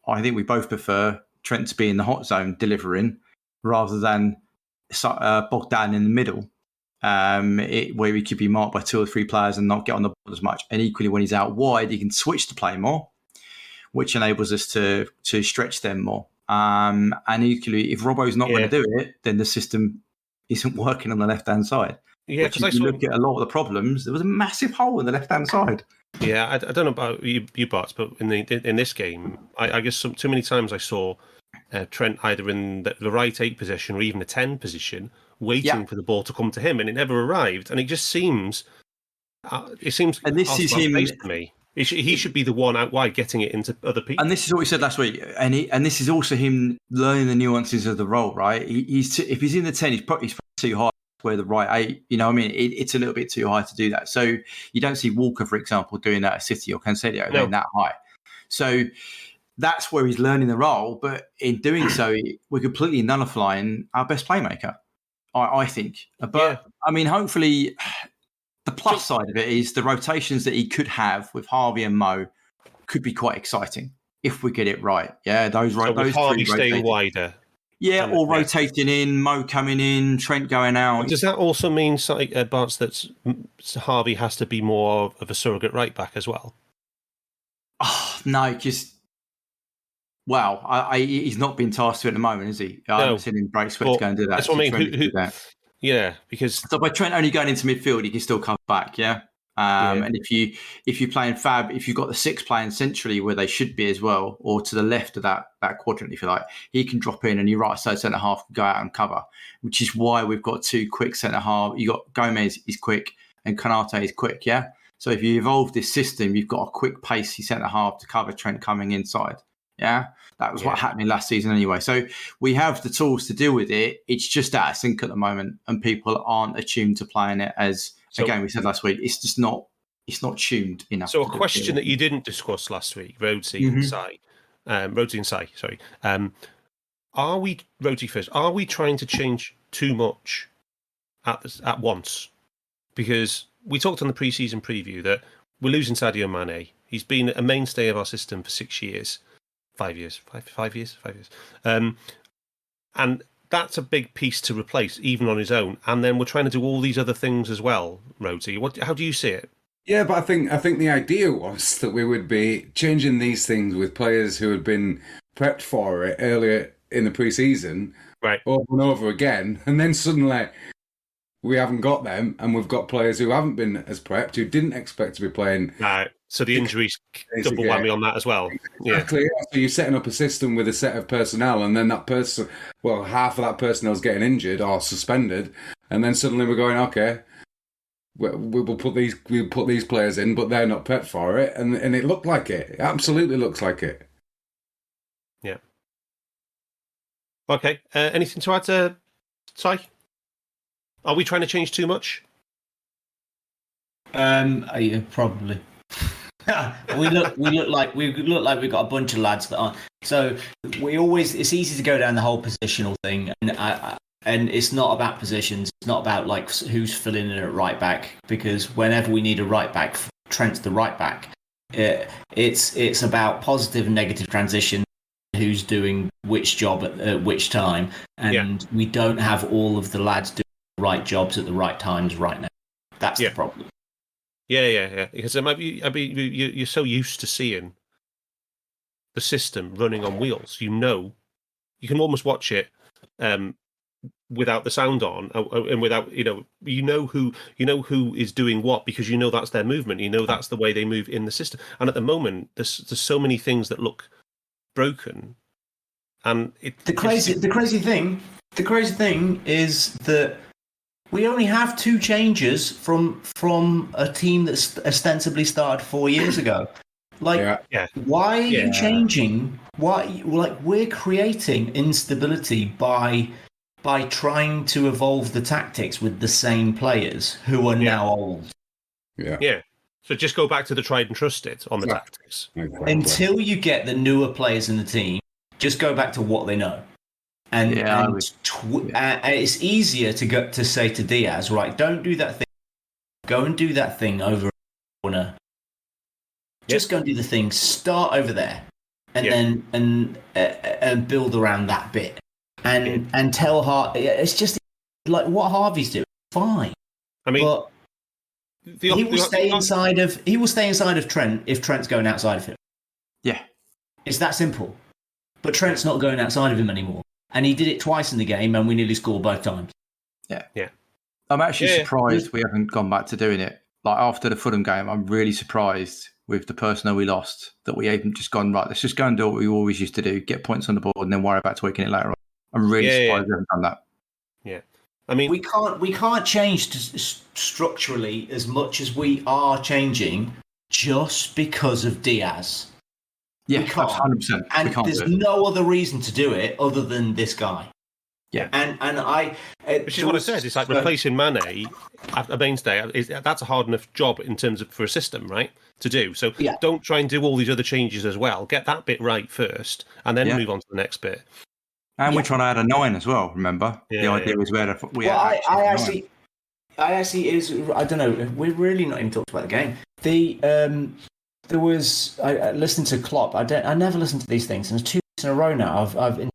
I think we both prefer Trent to be in the hot zone delivering rather than bogged down in the middle, where he could be marked by 2 or 3 players and not get on the ball as much. And equally, when he's out wide, he can switch to play more, which enables us to stretch them more. And equally, if Robbo's not going to do it, then the system isn't working on the left-hand side. Yeah, because if you look at a lot of the problems, there was a massive hole in the left-hand side. Yeah, I don't know about you Barts, but in this game, I guess too many times I saw Trent either in the right 8 position or even the 10 position, waiting for the ball to come to him, and it never arrived. And it just seems, and this is him to me. He should be the one out wide getting it into other people. And this is what we said last week. And this is also him learning the nuances of the role, right? If he's in the 10, he's probably too high to wear the right 8. You know what I mean? It's a little bit too high to do that. So you don't see Walker, for example, doing that at City, or Cancelo going that high. So that's where he's learning the role. But in doing so, we're completely nullifying our best playmaker, I think. But, I mean, hopefully... The plus side of it is the rotations that he could have with Harvey and Mo could be quite exciting if we get it right. Yeah, those Harvey staying wider. Yeah, or rotating in, Mo coming in, Trent going out. Does that also mean, Barts, that Harvey has to be more of a surrogate right back as well? Oh, no, just... Wow, he's not been tasked to at the moment, is he? I haven't seen him break sweat to go and do that. That's what I mean. Yeah, because so by Trent only going into midfield, he can still come back. Yeah, and if you're playing Fab, if you've got the 6 playing centrally where they should be as well, or to the left of that quadrant, if you like, he can drop in, and your right side centre half can go out and cover. Which is why we've got 2 quick centre half. You got Gomez is quick and Konate is quick. Yeah, so if you evolve this system, you've got a quick pacey centre half to cover Trent coming inside. Yeah, that was what happened last season anyway. So we have the tools to deal with it. It's just out of sync at the moment, and people aren't attuned to playing it as, again, we said last week, it's just not, it's not tuned enough. So a question that you didn't discuss last week, Rhodesy and Si, Rhodesy and Si, sorry. Rhodesy first, are we trying to change too much at once, because we talked on the pre-season preview that we're losing Sadio Mane. He's been a mainstay of our system for 5 years, 5 years. And that's a big piece to replace, even on his own. And then we're trying to do all these other things as well, Rhodesy. How do you see it? Yeah, but I think the idea was that we would be changing these things with players who had been prepped for it earlier in the pre-season, right, over and over again, and then suddenly we haven't got them, and we've got players who haven't been as prepped, who didn't expect to be playing. Right. So the injuries double whammy on that as well. Exactly. Yeah. So you're setting up a system with a set of personnel, and then that person, well, half of that personnel is getting injured or suspended, and then suddenly we're going, okay, we'll put these players in, but they're not prepped for it, and it looked like it. It absolutely looks like it. Yeah. Okay. Anything to add to Si? Are we trying to change too much? Yeah, probably. we look like we've got a bunch of lads that aren't. So it's easy to go down the whole positional thing, and it's not about positions. It's not about like who's filling in at right back, because whenever we need a right back, Trent's the right back. It's about positive and negative transition. Who's doing which job at which time, and we don't have all of the lads doing the right jobs at the right times right now. That's the problem. Yeah. Because it might be. I mean, you're so used to seeing the system running on wheels. You can almost watch it without the sound on, and without who is doing what, because that's their movement. That's the way they move in the system. And at the moment, there's so many things that look broken, and the crazy thing is that we only have 2 changes from a team that ostensibly started 4 years ago. Why are you changing? We're creating instability by trying to evolve the tactics with the same players who are now old. Yeah. So just go back to the tried and trusted on the tactics. Until you get the newer players in the team, just go back to what they know. And it's easier to say to Diaz, right, don't do that thing. Go and do that thing over in the corner. Just go and do the thing. Start over there, and then and build around that bit. And tell Harvey, it's just like what Harvey's doing. Fine. I mean, but he will stay inside of Trent if Trent's going outside of him. Yeah, it's that simple. But Trent's not going outside of him anymore, and he did it twice in the game, and we nearly scored both times. Yeah. I'm actually surprised we haven't gone back to doing it. Like after the Fulham game, I'm really surprised with the personnel we lost that we haven't just gone, right, let's just go and do what we always used to do, get points on the board, and then worry about tweaking it later on. I'm really surprised we haven't done that. Yeah. I mean, we can't change structurally as much as we are changing just because of Diaz. Yeah, 100%. And there's no other reason to do it other than this guy. Yeah, which is what I said. It's like replacing Mane, a mainstay. That's a hard enough job in terms of for a system, right, to do. So don't try and do all these other changes as well. Get that bit right first, and then move on to the next bit. And we're trying to add a 9 as well. Remember, the idea was where we. Well, I actually is. I don't know. We're really not even talked about the game. There was. I listened to Klopp. I never listened to these things, and it's 2 weeks in a row now. I've listened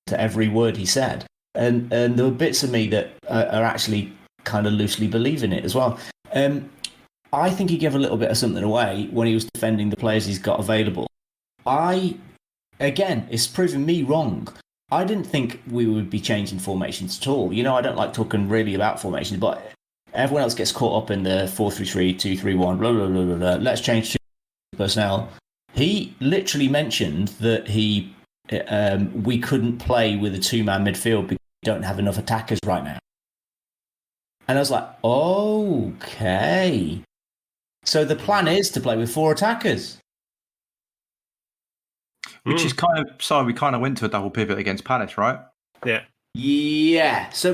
to every word he said, and there were bits of me that are actually kind of loosely believing it as well. I think he gave a little bit of something away when he was defending the players he's got available. Again, it's proven me wrong. I didn't think we would be changing formations at all. I don't like talking really about formations, but everyone else gets caught up in the 4-3-3, 2-3-1, blah, blah, blah, blah, blah. Let's change to personnel. He literally mentioned that we couldn't play with a 2-man midfield because we don't have enough attackers right now. And I was like, okay. So the plan is to play with 4 attackers. Which is we kind of went to a double pivot against Palace, right? Yeah. Yeah. So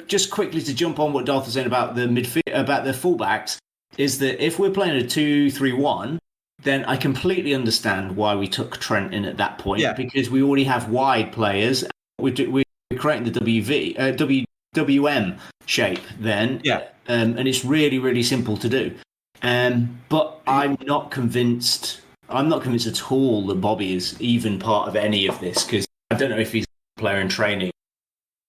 just quickly to jump on what Darth was saying about the about the fullbacks, is that if we're playing a 2-3-1, then I completely understand why we took Trent in at that point, because we already have wide players. We're creating the WM shape then. Yeah. And it's really, really simple to do. But I'm not convinced. I'm not convinced at all that Bobby is even part of any of this, because I don't know if he's a player in training.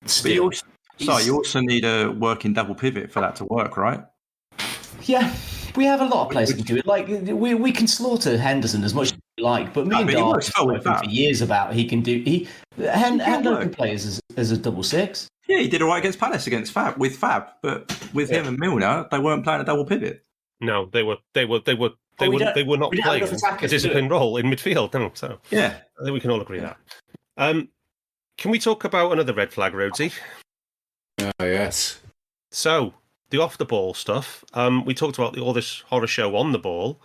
Still, you also need a working double pivot for that to work, right? Yeah, we have a lot of players who can do it. Like we can slaughter Henderson as much as we like, but me and Darth have spoken for years about he can do. Hendo can play as a double six. Yeah, he did all right against Palace with Fab, but with him and Milner, they weren't playing a double pivot. No, they were not playing a disciplined role in midfield. No, so yeah, I think we can all agree that. Can we talk about another red flag, Rhodesy? Yes. So the off the ball stuff. We talked about all this horror show on the ball.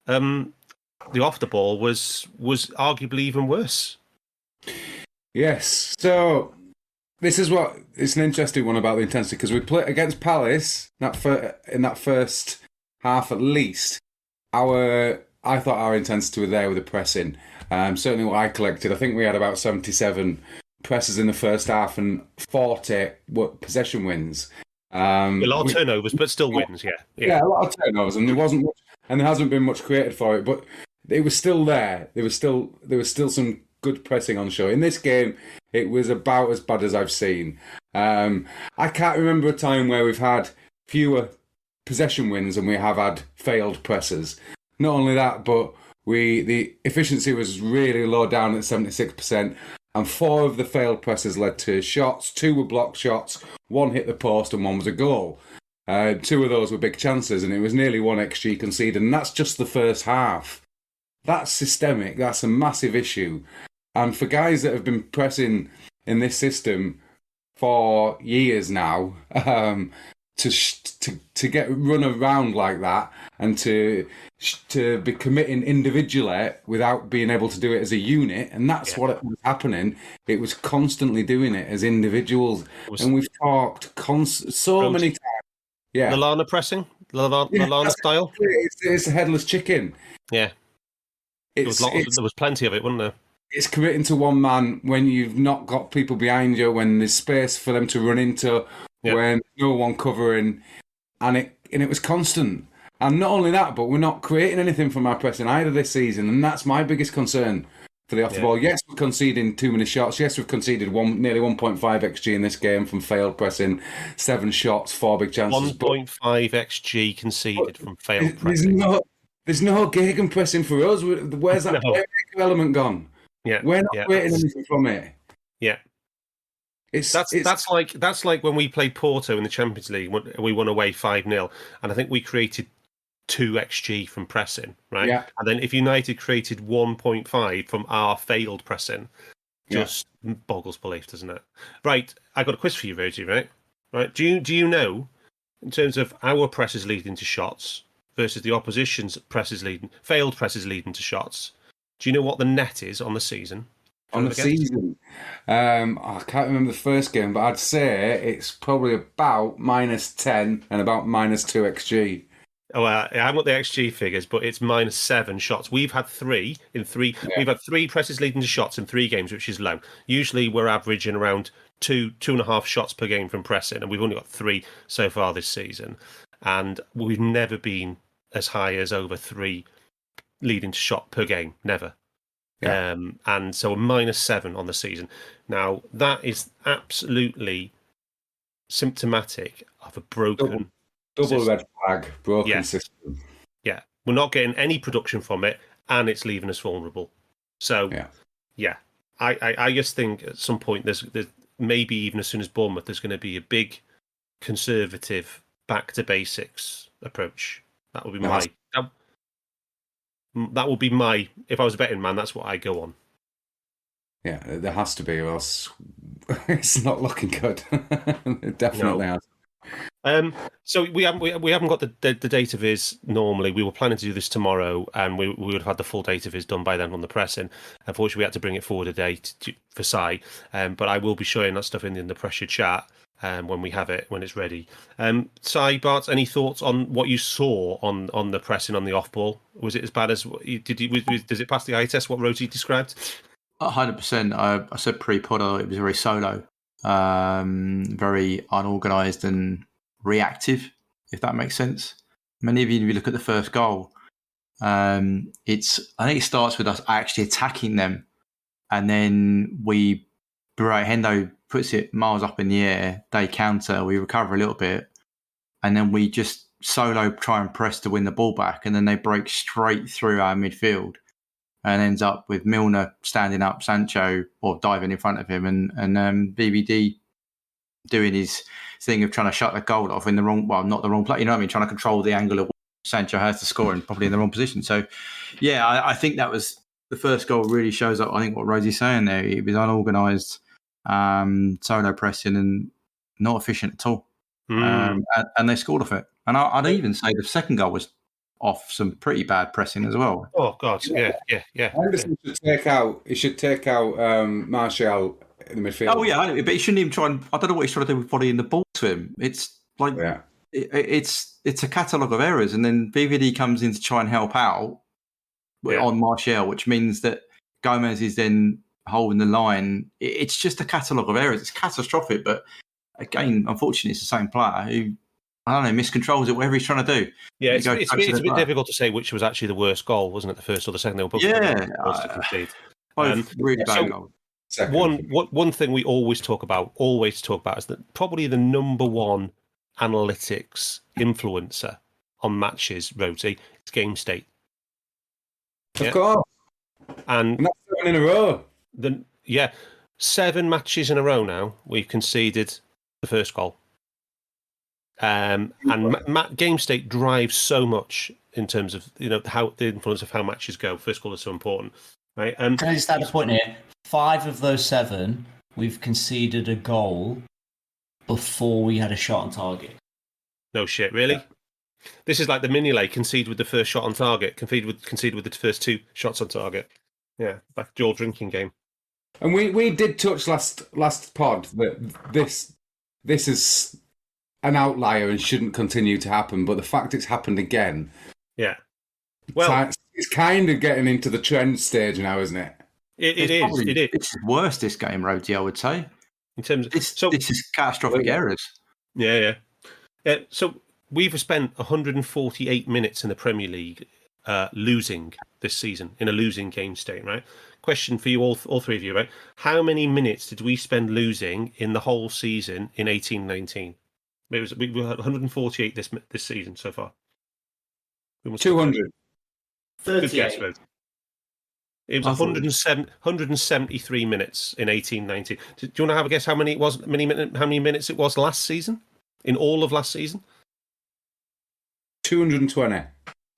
The off the ball was arguably even worse. Yes. So this is it's an interesting one about the intensity, because we played against Palace in that first half at least. I thought our intensity was there with the pressing. Certainly what I collected, I think we had about 77 presses in the first half and 40 possession wins. A lot of turnovers, but still wins. Yeah, a lot of turnovers, and there wasn't much, and there hasn't been much created for it, but it was still there. There was still some good pressing on show. In this game, it was about as bad as I've seen. I can't remember a time where we've had fewer possession wins and we have had failed presses. Not only that, but the efficiency was really low down at 76%, and 4 of the failed presses led to shots. 2 were blocked shots, 1 hit the post, and 1 was a goal. 2 of those were big chances, and it was nearly 1 XG conceded, and that's just the first half. That's systemic. That's a massive issue. And for guys that have been pressing in this system for years now, to get run around like that and to be committing individually without being able to do it as a unit, and that's what was happening. It was constantly doing it as individuals, and we've talked so many times. Yeah, Lallana pressing, Lallana style. It's a headless chicken. Yeah, there was plenty of it, wasn't there? It's committing to one man when you've not got people behind you, when there's space for them to run into, when no one covering, and it was constant. And not only that, but we're not creating anything from our pressing either this season, and that's my biggest concern for the off the ball. Yes, we're conceding too many shots. Yes, we've conceded nearly 1.5 XG in this game from failed pressing, 7 shots, 4 big chances. 1.5 XG conceded from failed pressing. There's no gegenpressing for us. Where's that playmaker element gone? Yeah, we're not creating anything from it. Yeah. That's like when we played Porto in the Champions League. We won away 5-0, and I think we created 2 XG from pressing, right? Yeah. And then if United created 1.5 from our failed pressing, just boggles belief, doesn't it? Right, I got a quiz for you, Rhodesy, right? Right. Do you know, in terms of our presses leading to shots versus the opposition's failed presses leading to shots, do you know what the net is on the season? On the season? I can't remember the first game, but I'd say it's probably about -10 and about -2 XG. Oh, I haven't got the XG figures, but it's -7 shots. We've had 3 in 3. Yeah. We've had 3 presses leading to shots in 3 games, which is low. Usually we're averaging around 2.5 shots per game from pressing, and we've only got 3 so far this season. And we've never been as high as over 3 leading to shot per game, never. Yeah. And so a -7 on the season. Now, that is absolutely symptomatic of a broken Double red flag, broken system. Yeah, we're not getting any production from it, and it's leaving us vulnerable. So, I just think at some point there's maybe even as soon as Bournemouth, there's going to be a big conservative back to basics approach. That would be that would be my. If I was a betting man, that's what I go on. Yeah, there has to be, or else it's not looking good. It definitely has. So we haven't got the data viz normally. We were planning to do this tomorrow, and we would have had the full data viz done by then on the pressing. Unfortunately, we had to bring it forward a day for Si. But I will be showing that stuff in the pressure chat when we have it, when it's ready. Si, Bart, any thoughts on what you saw on the pressing on the off ball? Was it as bad as does it pass the eye test? What Rhodesy described? 100%. I said pre-pod it was very solo. very unorganised and reactive, if that makes sense. Many of you, if you look at the first goal, I think it starts with us actually attacking them, and then Hendo puts it miles up in the air, they counter, we recover a little bit, and then we just solo try and press to win the ball back, and then they break straight through our midfield and ends up with Milner standing up, Sancho or diving in front of him, and BBD doing his thing of trying to shut the goal off in the wrong, well, not the wrong play, you know what I mean, trying to control the angle of Sancho has to score and probably in the wrong position. So, yeah, I think that was the first goal really shows up, I think, what Rhodesy saying there. It was unorganised, solo pressing and not efficient at all. And they scored off it. And I'd even say the second goal was off some pretty bad pressing as well. Oh God, yeah. Henderson should take out Martial in the midfield. Oh yeah, but he shouldn't even try and. I don't know what he's trying to do with volleying the ball to him. It's like it's a catalogue of errors, and then BVD comes in to try and help out on Martial, which means that Gomez is then holding the line. It's just a catalogue of errors. It's catastrophic, but again, unfortunately, it's the same player who, I don't know, miscontrols it, whatever he's trying to do. Yeah, it's a bit difficult to say which was actually the worst goal, wasn't it? The first or the second? They were both both really bad goals. One thing we always talk about is that probably the number one analytics influencer on matches, Rhodesy, is game state. Of course. And that's 7 in a row. 7 matches in a row now, we've conceded the first goal. And game state drives so much in terms of how the influence of how matches go. First goal is so important, right? Can I just add a point here? 5 of those 7, we've conceded a goal before we had a shot on target. No shit, really? Yeah. This is like the mini-lay, concede with the first shot on target, concede with the first 2 shots on target. Yeah, like the old drinking game. And we did touch last pod that this is an outlier and shouldn't continue to happen, but the fact it's happened again. Yeah. Well, it's kind of getting into the trend stage now, isn't it? It is. It's worse, this game, Rhodesy, I would say. In terms of this is catastrophic errors. Yeah. So we've spent 148 minutes in the Premier League losing this season, in a losing game state, right? Question for you, all 3 of you, right? How many minutes did we spend losing in the whole season in 18-19? We had 148 this season so far. 200. Good guess, Rose. It was 173 minutes in 18-19. Do you want to have a guess how many minutes it was last season? In all of last season? 220.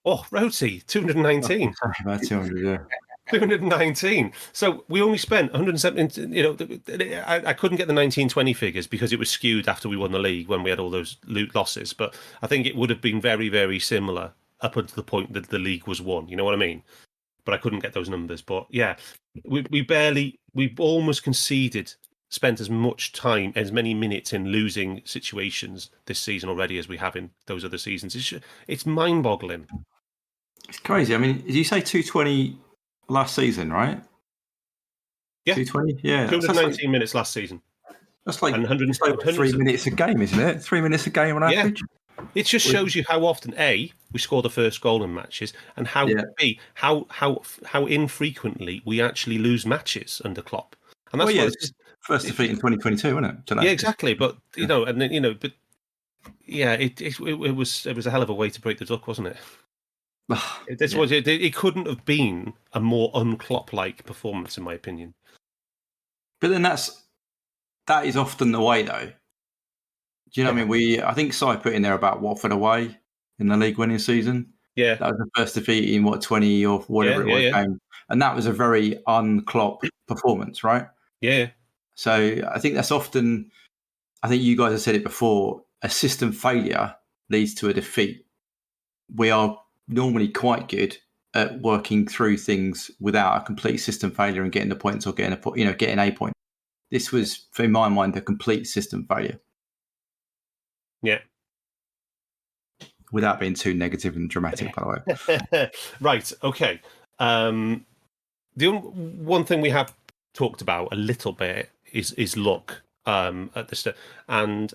Oh, Rhodesy, 219. Sorry about 200, yeah. 219. So we only spent 170. I couldn't get the 1920 figures because it was skewed after we won the league when we had all those losses. But I think it would have been very, very similar up until the point that the league was won. You know what I mean? But I couldn't get those numbers. But yeah, we almost conceded, spent as much time, as many minutes in losing situations this season already as we have in those other seasons. It's mind-boggling. It's crazy. I mean, did you say 220 last season, right? Yeah. 220? Yeah. 219 minutes last season. That's like 3 minutes a game, isn't it? 3 minutes a game on average. It just shows you how often A, we score the first goal in matches, and how B, how infrequently we actually lose matches under Klopp. And that's first defeat in 2022, wasn't it? Yeah, exactly. But it was a hell of a way to break the duck, wasn't it? It couldn't have been a more un-Klopp-like performance, in my opinion. But then that is often the way, though. Do you know what I mean? I think Si put in there about Watford away in the league winning season. Yeah, that was the first defeat in 20 or whatever it was game, and that was a very un-Klopp performance, right? Yeah. So I think that's often. I think you guys have said it before. A system failure leads to a defeat. We are normally quite good at working through things without a complete system failure and getting the points or getting a point. This was, in my mind, a complete system failure. Yeah. Without being too negative and dramatic, by the way. Right. Okay. The one thing we have talked about a little bit is luck at the start. And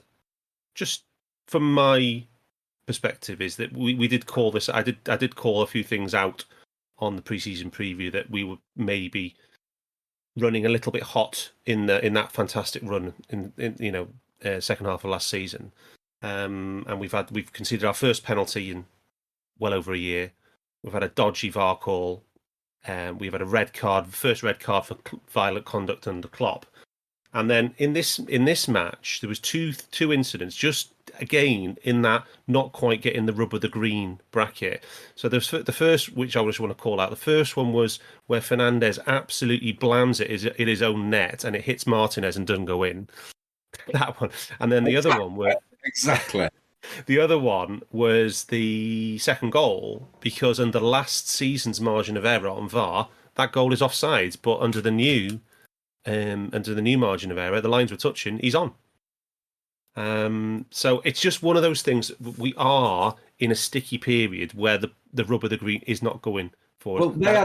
just from my perspective is that we did call this. I did call a few things out on the preseason preview that we were maybe running a little bit hot in that fantastic run in second half of last season. And we've conceded our first penalty in well over a year. We've had a dodgy VAR call. We've had a first red card for violent conduct under Klopp. And then in this match, there was two incidents, just again in that not quite getting the rub of the green bracket. So there's the first, which I just want to call out. The first one was where Fernandes absolutely blams it in his own net, and it hits Martinez and doesn't go in. That one, and then the other one were exactly. The other one was the second goal, because under last season's margin of error on VAR, that goal is offsides, but under the new margin of error, the lines were touching, he's on. So it's just one of those things. We are in a sticky period where the rub of the green is not going for us. Well, they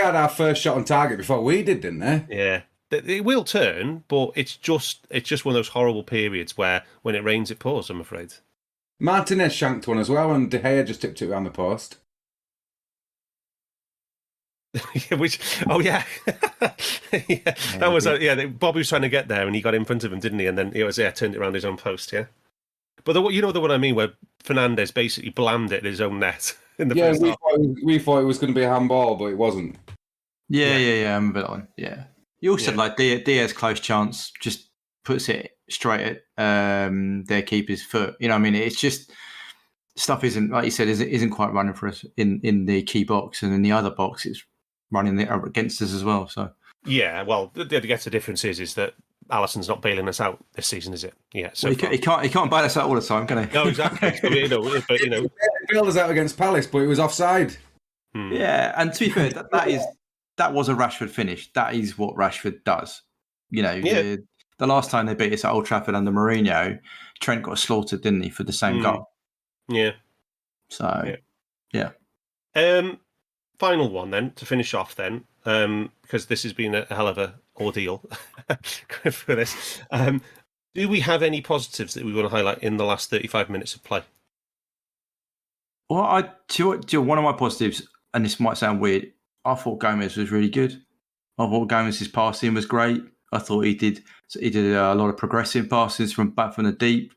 had our first shot on target before we did, didn't they? Yeah. It will turn, but it's just one of those horrible periods where when it rains, it pours, I'm afraid. Martinez shanked one as well, and De Gea just tipped it around the post. Yeah. That was Bobby was trying to get there, and he got in front of him, didn't he? And then turned it around his own post. Yeah, but the one I mean, where Fernandes basically blammed it at his own net in the first half. We thought it was going to be a handball, but it wasn't. Yeah. I'm a bit on. Yeah, you also said like Diaz close chance just puts it straight at their keeper's foot. You know, what I mean, it's just stuff isn't, like you said, isn't quite running for us in the key box, and in the other box it's running against us as well. So yeah, well, the difference is that Alisson's not bailing us out this season, is it? Yeah, so well, he can't bail us out all the time, can he? No, exactly. He bailed us out against Palace, but it was offside. Yeah, and to be fair, that was a Rashford finish. That is what Rashford does. You know, the last time they beat us at Old Trafford under Mourinho, Trent got slaughtered, didn't he, for the same goal? Yeah. So, yeah. Final one then, to finish off then, because this has been a hell of a ordeal for this. Do we have any positives that we want to highlight in the last 35 minutes of play? Well, one of my positives, and this might sound weird, I thought Gomez was really good. I thought Gomez's passing was great. I thought he did a lot of progressive passes from the deep.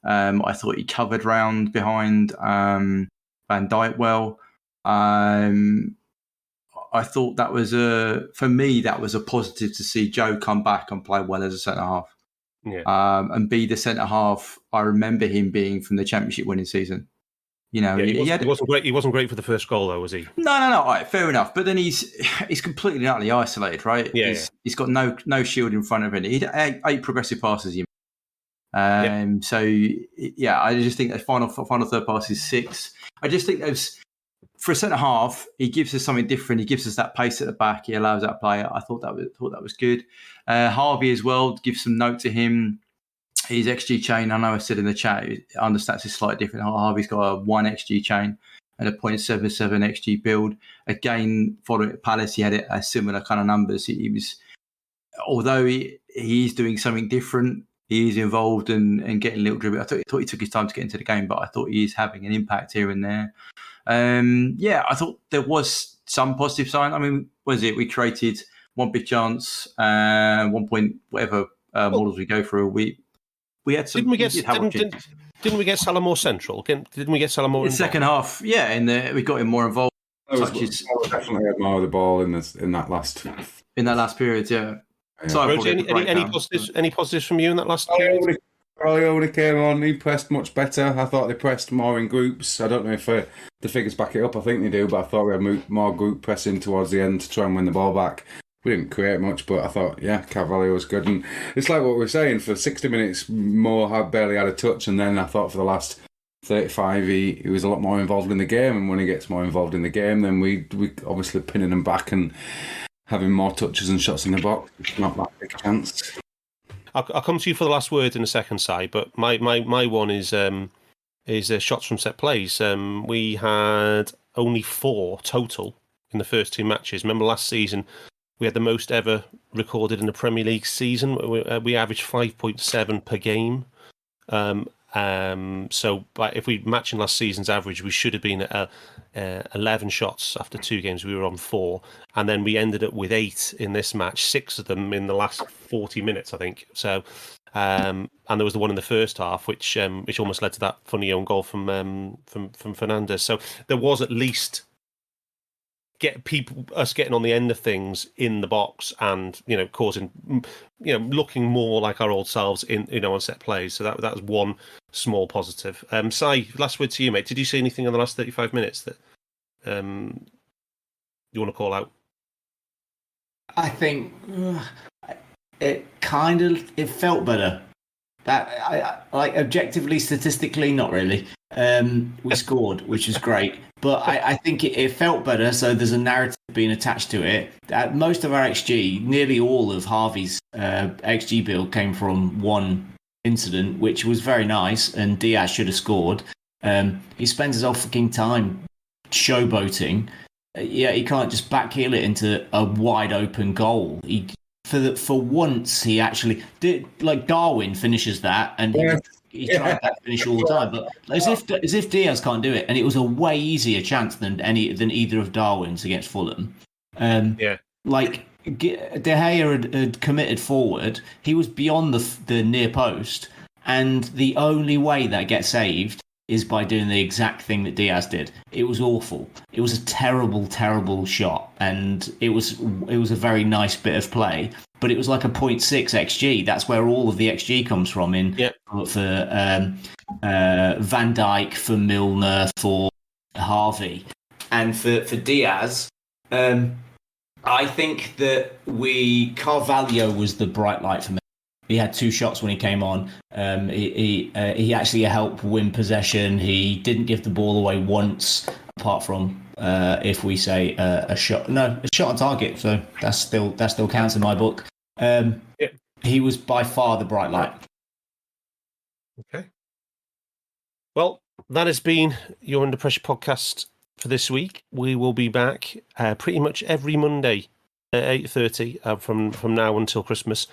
I thought he covered round behind Van Dijk well. I thought that was for me that was a positive to see Joe come back and play well as a centre half. Yeah. And be the centre half I remember him being from the Championship winning season. You know, he wasn't great. He wasn't great for the first goal, though, was he? No. All right, fair enough. But then he's completely and utterly isolated, right? He's got no shield in front of him. He had 8 progressive passes. So I just think the final third pass is 6. I just think there's, for a centre half, he gives us something different. He gives us that pace at the back. He allows that play. I thought that was good. Harvey as well, give some note to him. His XG chain, I know I said in the chat, understats is slightly different. Harvey's got a 1 XG chain and a 0.77 XG build. Again, following Palace, he had a similar kind of numbers. He was, although he's doing something different, he is involved and getting a little dribble. I thought he took his time to get into the game, but I thought he is having an impact here and there. I thought there was some positive sign. I mean, we created 1 big chance, 1 point, whatever models we go through. We had some. Didn't we get Salah more central? Didn't we get Salah more in the second half? Yeah, we got him more involved. Definitely had more of the ball in that last period. Yeah. Rhodesy, any positives from you in that last period? Only came on. He pressed much better. I thought they pressed more in groups. I don't know if the figures back it up. I think they do, but I thought we had more group pressing towards the end to try and win the ball back. We didn't create much, but I thought, Carvalho was good. And it's like what we were saying, for 60 minutes, Mo barely had a touch, and then I thought for the last 35, he was a lot more involved in the game, and when he gets more involved in the game, then we obviously pinning him back and having more touches and shots in the box. It's not that big a chance. I'll come to you for the last word in a second, Si, but my one is shots from set plays. We had only 4 total in the first 2 matches. Remember last season, We had the most ever recorded in a Premier League season. We averaged 5.7 per game. So if we matching last season's average, we should have been at 11 shots after 2 games. We were on 4, and then we ended up with 8 in this match, 6 of them in the last 40 minutes, I think. So, and there was the one in the first half, which almost led to that funny own goal from Fernandes. So there was at least us getting on the end of things in the box, and causing, looking more like our old selves in on set plays. So that was one small positive. Si, last word to you, mate. Did you see anything in the last 35 minutes that you want to call out? I think it felt better. That I like objectively, statistically, not really. We scored, which is great, but I think it felt better. So there's a narrative being attached to it. Most of our XG, nearly all of Harvey's XG build came from one incident, which was very nice, and Diaz should have scored. He spends his whole fucking time showboating. He can't just backheel it into a wide open goal. For once, he actually did. Like Darwin finishes that, and he tried that finish all the time. But as if Diaz can't do it, and it was a way easier chance than either of Darwin's against Fulham. Like De Gea had committed forward. He was beyond the near post, and the only way that gets saved is by doing the exact thing that Diaz did. It was awful. It was a terrible, terrible shot, and it was a very nice bit of play. But it was like a 0.6 XG. That's where all of the XG comes from for Van Dijk, for Milner, for Harvey, and for Diaz. I think that Carvalho was the bright light for me. He had 2 shots when he came on. He actually helped win possession. He didn't give the ball away once, apart from if we say a shot on target. So that still counts in my book. He was by far the bright light. Okay. Well, that has been your Under Pressure podcast for this week. We will be back pretty much every Monday at 8:30 from now until Christmas,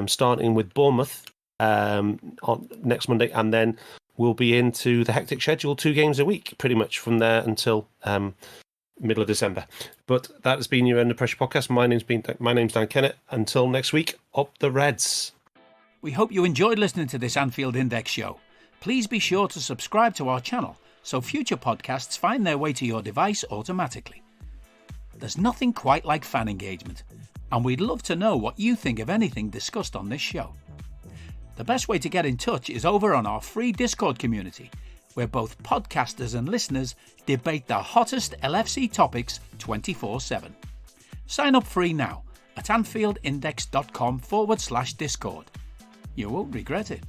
starting with Bournemouth on next Monday, and then we'll be into the hectic schedule, 2 games a week pretty much from there until middle of December. But that has been your Under Pressure podcast. My name's Dan Kennett. Until next week, up the Reds. We hope you enjoyed listening to this Anfield Index show. Please be sure to subscribe to our channel so future podcasts find their way to your device automatically. There's nothing quite like fan engagement, and we'd love to know what you think of anything discussed on this show. The best way to get in touch is over on our free Discord community, where both podcasters and listeners debate the hottest LFC topics 24/7. Sign up free now at AnfieldIndex.com/Discord. You won't regret it.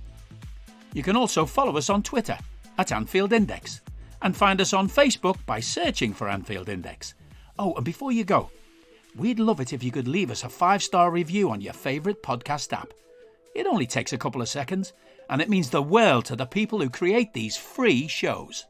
You can also follow us on Twitter at Anfield Index, and find us on Facebook by searching for Anfield Index. Oh, and before you go, we'd love it if you could leave us a 5-star review on your favourite podcast app. It only takes a couple of seconds, and it means the world to the people who create these free shows.